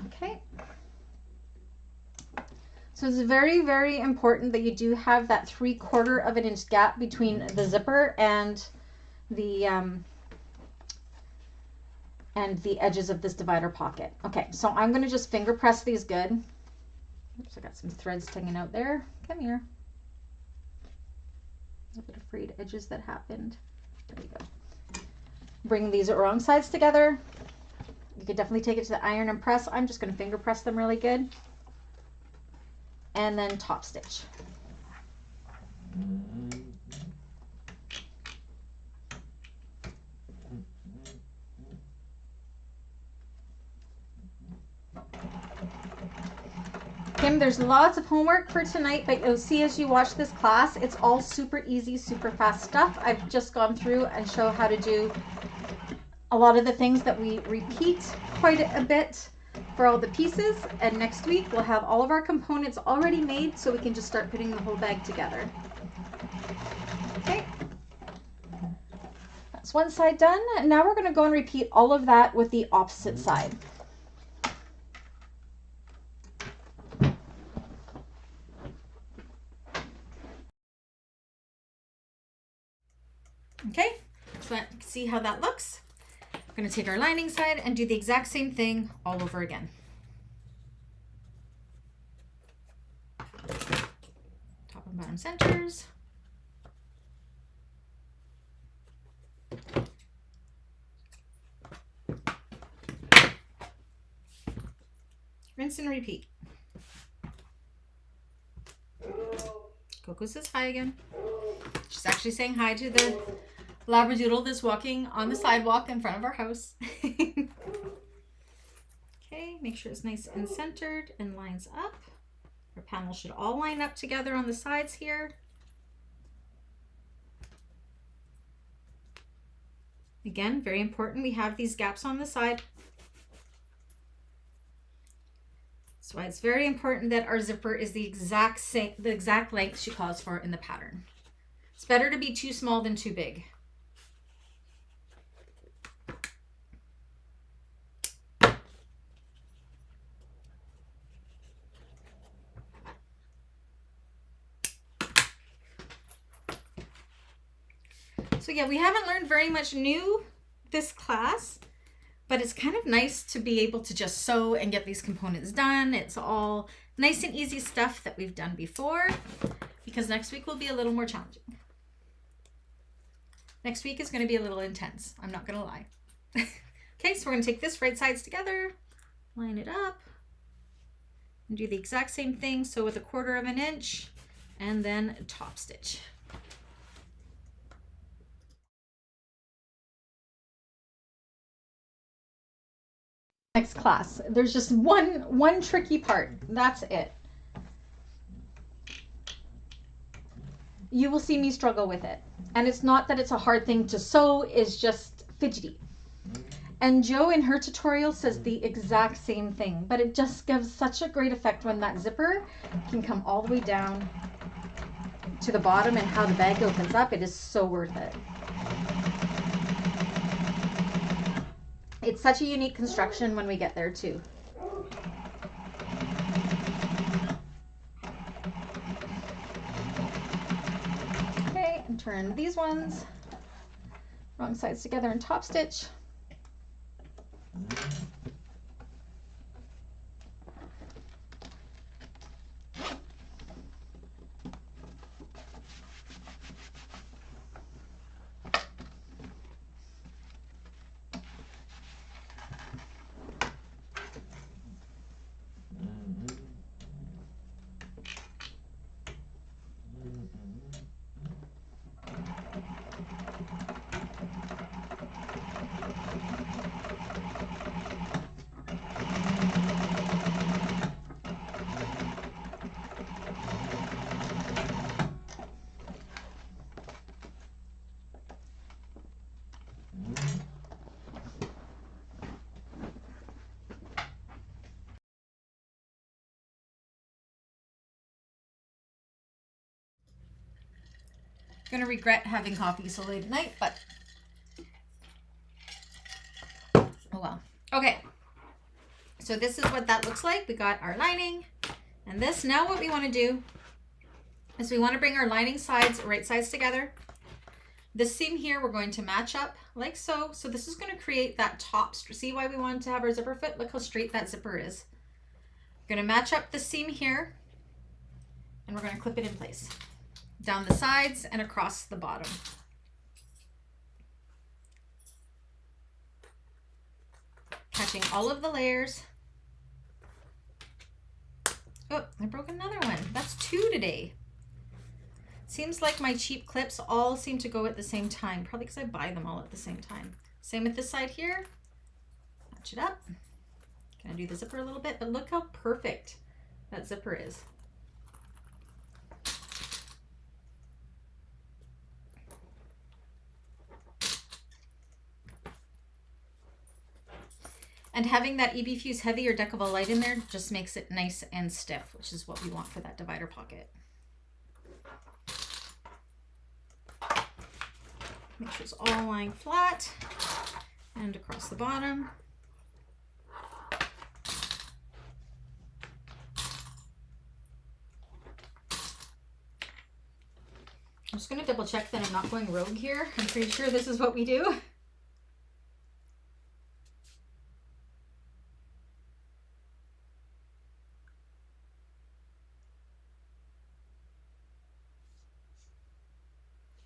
Okay. So it's very, very important that you do have that 3/4 of an inch gap between the zipper and the edges of this divider pocket. Okay, so I'm going to just finger press these good. Oops, I got some threads hanging out there. Come here. A little bit of frayed edges that happened. There we go. Bring these wrong sides together. You could definitely take it to the iron and press. I'm just going to finger press them really good. And then top stitch. Kim, there's lots of homework for tonight, but you'll see as you watch this class, it's all super easy, super fast stuff. I've just gone through and show how to do a lot of the things that we repeat quite a bit for all the pieces, and next week we'll have all of our components already made so we can just start putting the whole bag together. Okay, that's one side done. Now we're going to go and repeat all of that with the opposite side. Okay, so let's see how that looks. We're going to take our lining side and do the exact same thing all over again. Top and bottom centers. Rinse and repeat. Coco says hi again. She's actually saying hi to the Labradoodle that's walking on the sidewalk in front of our house. Okay, make sure it's nice and centered and lines up. Our panels should all line up together on the sides here. Again, very important, we have these gaps on the side. That's why it's very important that our zipper is the exact length she calls for in the pattern. It's better to be too small than too big. So yeah, we haven't learned very much new this class, but it's kind of nice to be able to just sew and get these components done. It's all nice and easy stuff that we've done before, because next week will be a little more challenging. Next week is going to be a little intense. I'm not going to lie. Okay, so we're going to take this right sides together, line it up, and do the exact same thing. So with 1/4 of an inch, and then top stitch. Next class, there's just one tricky part. That's it. You will see me struggle with it, and it's not that it's a hard thing to sew, it's just fidgety. And Jo in her tutorial says the exact same thing, but it just gives such a great effect when that zipper can come all the way down to the bottom, and how the bag opens up. It is so worth it. It's such a unique construction when we get there too. Okay, and turn these ones wrong sides together and top stitch. Gonna regret having coffee so late at night, but oh well. Okay, so this is what that looks like. We got our lining, and this, now what we want to do is we want to bring our lining sides, right sides together. This seam here we're going to match up like so. So this is going to create that top. See why we wanted to have our zipper fit? Look how straight that zipper is. We're going to match up the seam here, and we're going to clip it in place down the sides and across the bottom. Catching all of the layers. Oh, I broke another one. That's 2 today. Seems like my cheap clips all seem to go at the same time, probably because I buy them all at the same time. Same with this side here. Match it up. Gonna do the zipper a little bit, but look how perfect that zipper is. And having that EBFuse Heavy or Decovil Light in there just makes it nice and stiff, which is what we want for that divider pocket. Make sure it's all lying flat and across the bottom. I'm just going to double check that I'm not going rogue here. I'm pretty sure this is what we do.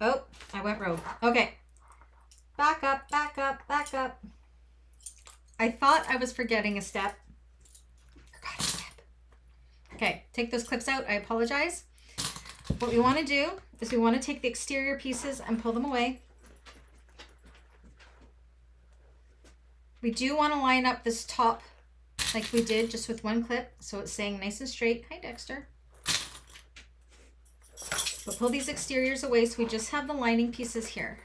Oh, I went rogue. Okay. Back up, back up, back up. I thought I was forgetting a step. Forgot a step. Okay, take those clips out. I apologize. what we want to do is we want to take the exterior pieces and pull them away. We do want to line up this top like we did just with one clip, so it's staying nice and straight. Hi, Dexter. But pull these exteriors away so we just have the lining pieces here.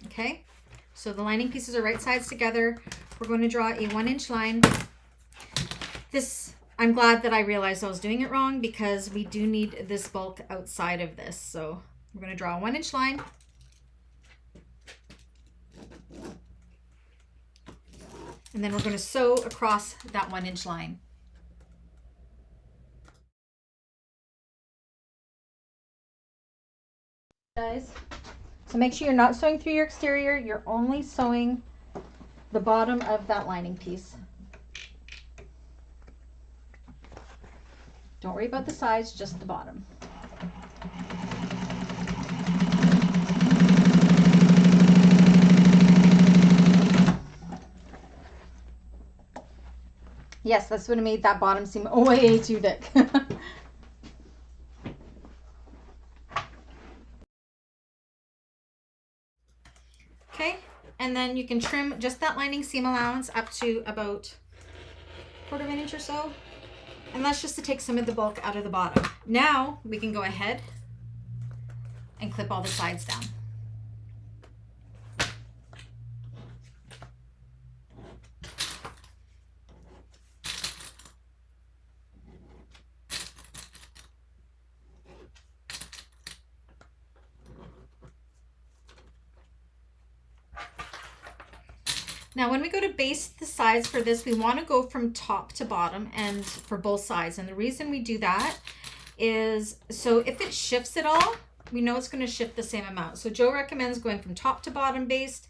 Okay, so the lining pieces are right sides together. We're going to draw a 1-inch line. This, I'm glad that I realized I was doing it wrong because we do need this bulk outside of this. So we're going to draw a 1-inch line. And then we're going to sew across that 1-inch line. Guys, so make sure you're not sewing through your exterior, you're only sewing the bottom of that lining piece. Don't worry about the sides, just the bottom. Yes, that's what made that bottom seem way too thick. Okay, and then you can trim just that lining seam allowance up to about 1/4 inch or so. And that's just to take some of the bulk out of the bottom. Now we can go ahead and clip all the sides down. Now, when we go to baste the sides for this, we want to go from top to bottom and for both sides. And the reason we do that is so if it shifts at all, we know it's going to shift the same amount. So Joe recommends going from top to bottom baste,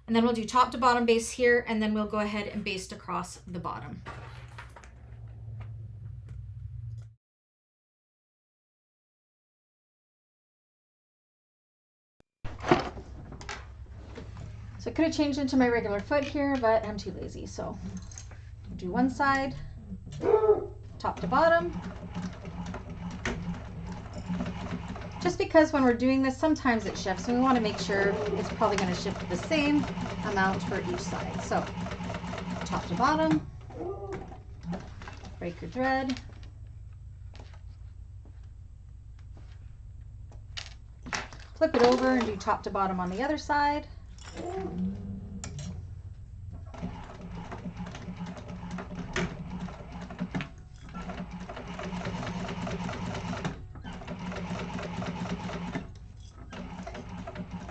and then we'll do top to bottom baste here, and then we'll go ahead and baste across the bottom. So I could have changed into my regular foot here, but I'm too lazy. So I'll do one side, top to bottom. Just because when we're doing this, sometimes it shifts, and we want to make sure it's probably going to shift the same amount for each side. So top to bottom, break your thread. Flip it over and do top to bottom on the other side.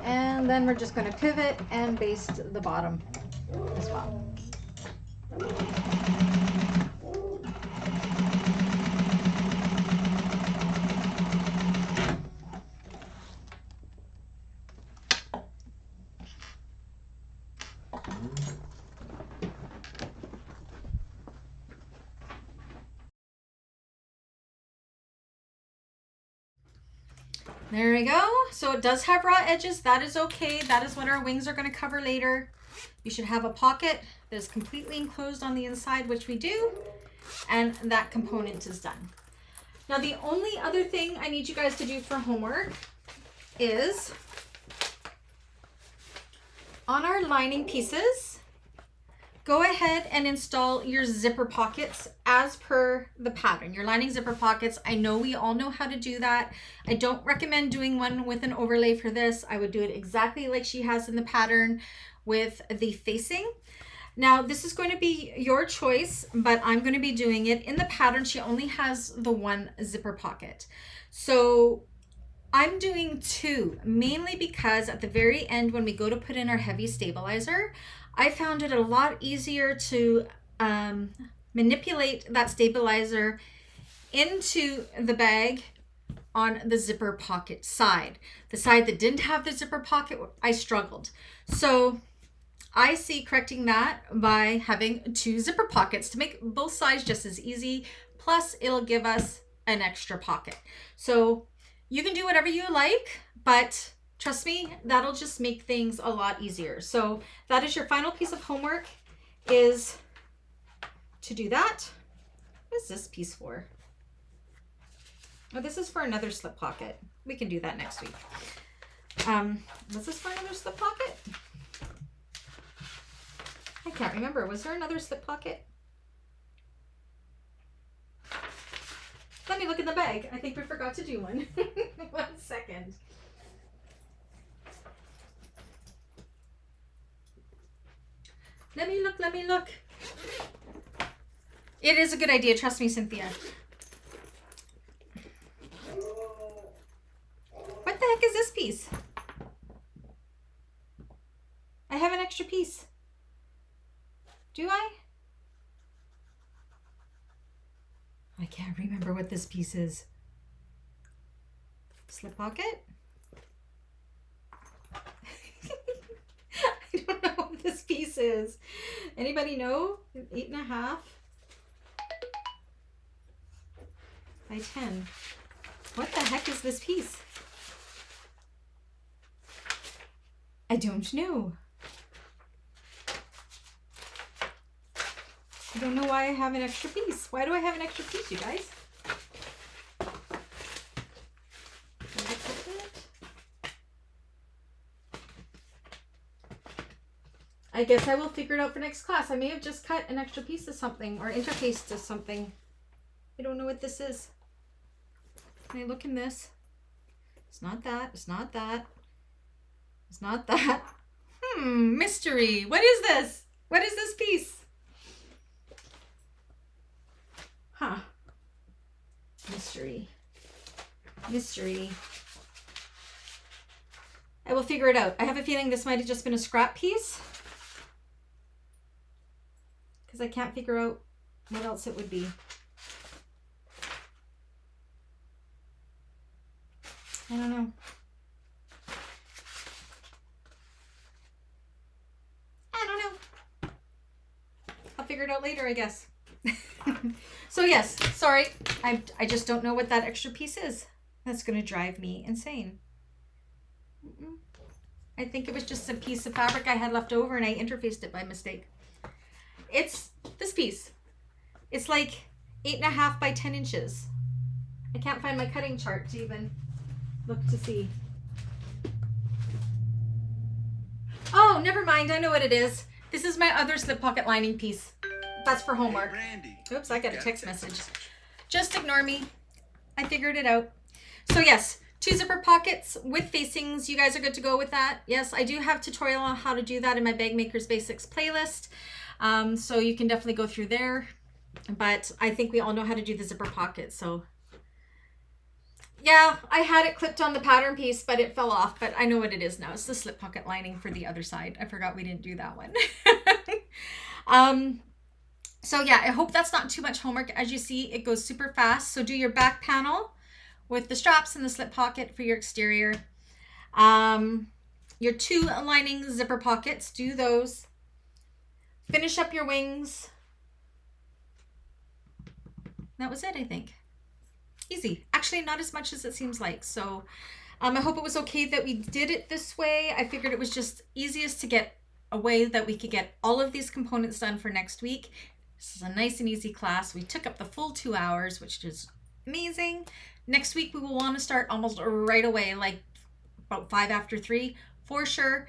And then we're just going to pivot and baste the bottom as well. There we go. So it does have raw edges. That is okay. That is what our wings are going to cover later. You should have a pocket that is completely enclosed on the inside, which we do. And that component is done. Now, the only other thing I need you guys to do for homework is on our lining pieces, go ahead and install your zipper pockets as per the pattern. Your lining zipper pockets, I know we all know how to do that. I don't recommend doing one with an overlay for this. I would do it exactly like she has in the pattern with the facing. Now, this is going to be your choice, but I'm going to be doing it in the pattern. She only has the one zipper pocket. So I'm doing two, mainly because at the very end, when we go to put in our heavy stabilizer, I found it a lot easier to manipulate that stabilizer into the bag on the zipper pocket side. The side that didn't have the zipper pocket, I struggled. So I see correcting that by having two zipper pockets to make both sides just as easy. Plus, it'll give us an extra pocket. So you can do whatever you like, but trust me, that'll just make things a lot easier. So that is your final piece of homework, is to do that. What is this piece for? Oh, this is for another slip pocket. We can do that next week. Was this for another slip pocket? I can't remember. Was there another slip pocket? Let me look in the bag. I think we forgot to do one. 1 second. Let me look, let me look. It is a good idea, trust me, Cynthia. What the heck is this piece? I have an extra piece. Do I? I can't remember what this piece is. Slip pocket? I don't know what this piece is. Anybody know? 8.5 by 10. What the heck is this piece? I don't know. I don't know why I have an extra piece. Why do I have an extra piece, you guys? I guess I will figure it out for next class. I may have just cut an extra piece of something or interfaced to something. I don't know what this is. Can I look in this? It's not that. It's not that. It's not that. Mystery. What is this? What is this piece? Huh. Mystery. Mystery. I will figure it out. I have a feeling this might have just been a scrap piece, because I can't figure out what else it would be. I don't know. I don't know. I'll figure it out later, I guess. So yes, sorry. I just don't know what that extra piece is. That's going to drive me insane. I think it was just a piece of fabric I had left over and I interfaced it by mistake. It's this piece. It's like 8.5 by 10 inches. I can't find my cutting chart to even look to see. Oh, never mind. I know what it is. This is my other slip pocket lining piece. That's for homework. Hey, Brandy. Oops, I got a text message. Just ignore me. I figured it out. So yes, 2 zipper pockets with facings. You guys are good to go with that. Yes, I do have a tutorial on how to do that in my Bagmakers Basics playlist. So you can definitely go through there. But I think we all know how to do the zipper pocket. So yeah, I had it clipped on the pattern piece, but it fell off. But I know what it is now. It's the slip pocket lining for the other side. I forgot we didn't do that one. So yeah, I hope that's not too much homework. As you see, it goes super fast. So do your back panel with the straps and the slip pocket for your exterior. Your 2 lining zipper pockets, do those. Finish up your wings. That was it, I think. Easy. Actually, not as much as it seems like. So I hope it was okay that we did it this way. I figured it was just easiest to get a way that we could get all of these components done for next week. This is a nice and easy class. We took up the full 2 hours, which is amazing. Next week, we will want to start almost right away, like about 5 after 3 for sure.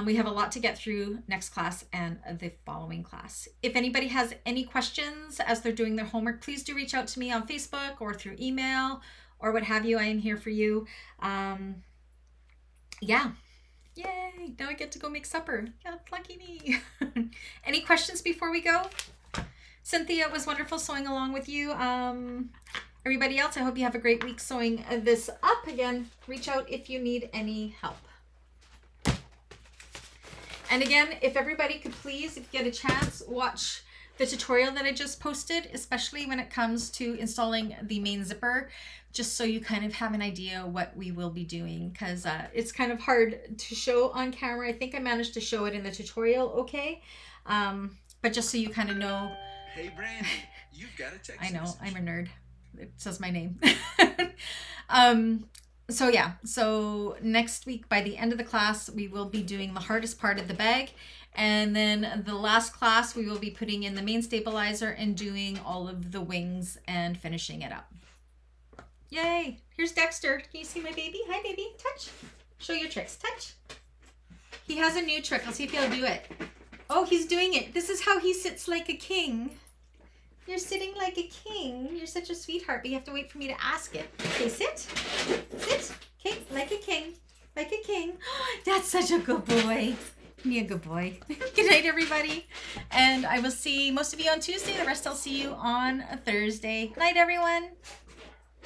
We have a lot to get through next class and the following class. If anybody has any questions as they're doing their homework, please do reach out to me on Facebook or through email or what have you. I am here for you. Yeah. Yay. Now I get to go make supper. Yeah, lucky me. Any questions before we go? Cynthia, it was wonderful sewing along with you. Everybody else, I hope you have a great week sewing this up. Again, reach out if you need any help. And again, if everybody could please, if you get a chance, watch the tutorial that I just posted, especially when it comes to installing the main zipper, just so you kind of have an idea what we will be doing, because it's kind of hard to show on camera. I think I managed to show it in the tutorial okay, but just so you kind of know. Hey, Brandy, you've got a text I know, message. I'm a nerd. It says my name. So yeah, so next week by the end of the class, we will be doing the hardest part of the bag. And then the last class, we will be putting in the main stabilizer and doing all of the wings and finishing it up. Yay. Here's Dexter. Can you see my baby? Hi, baby. Touch. Show your tricks. Touch. He has a new trick. I'll see if he'll do it. Oh, he's doing it. This is how he sits like a king. You're sitting like a king. You're such a sweetheart, but you have to wait for me to ask it. Okay, sit. Sit. Okay, like a king. Like a king. That's such a good boy. Be a good boy. Good night, everybody. And I will see most of you on Tuesday. The rest I'll see you on Thursday. Night, everyone.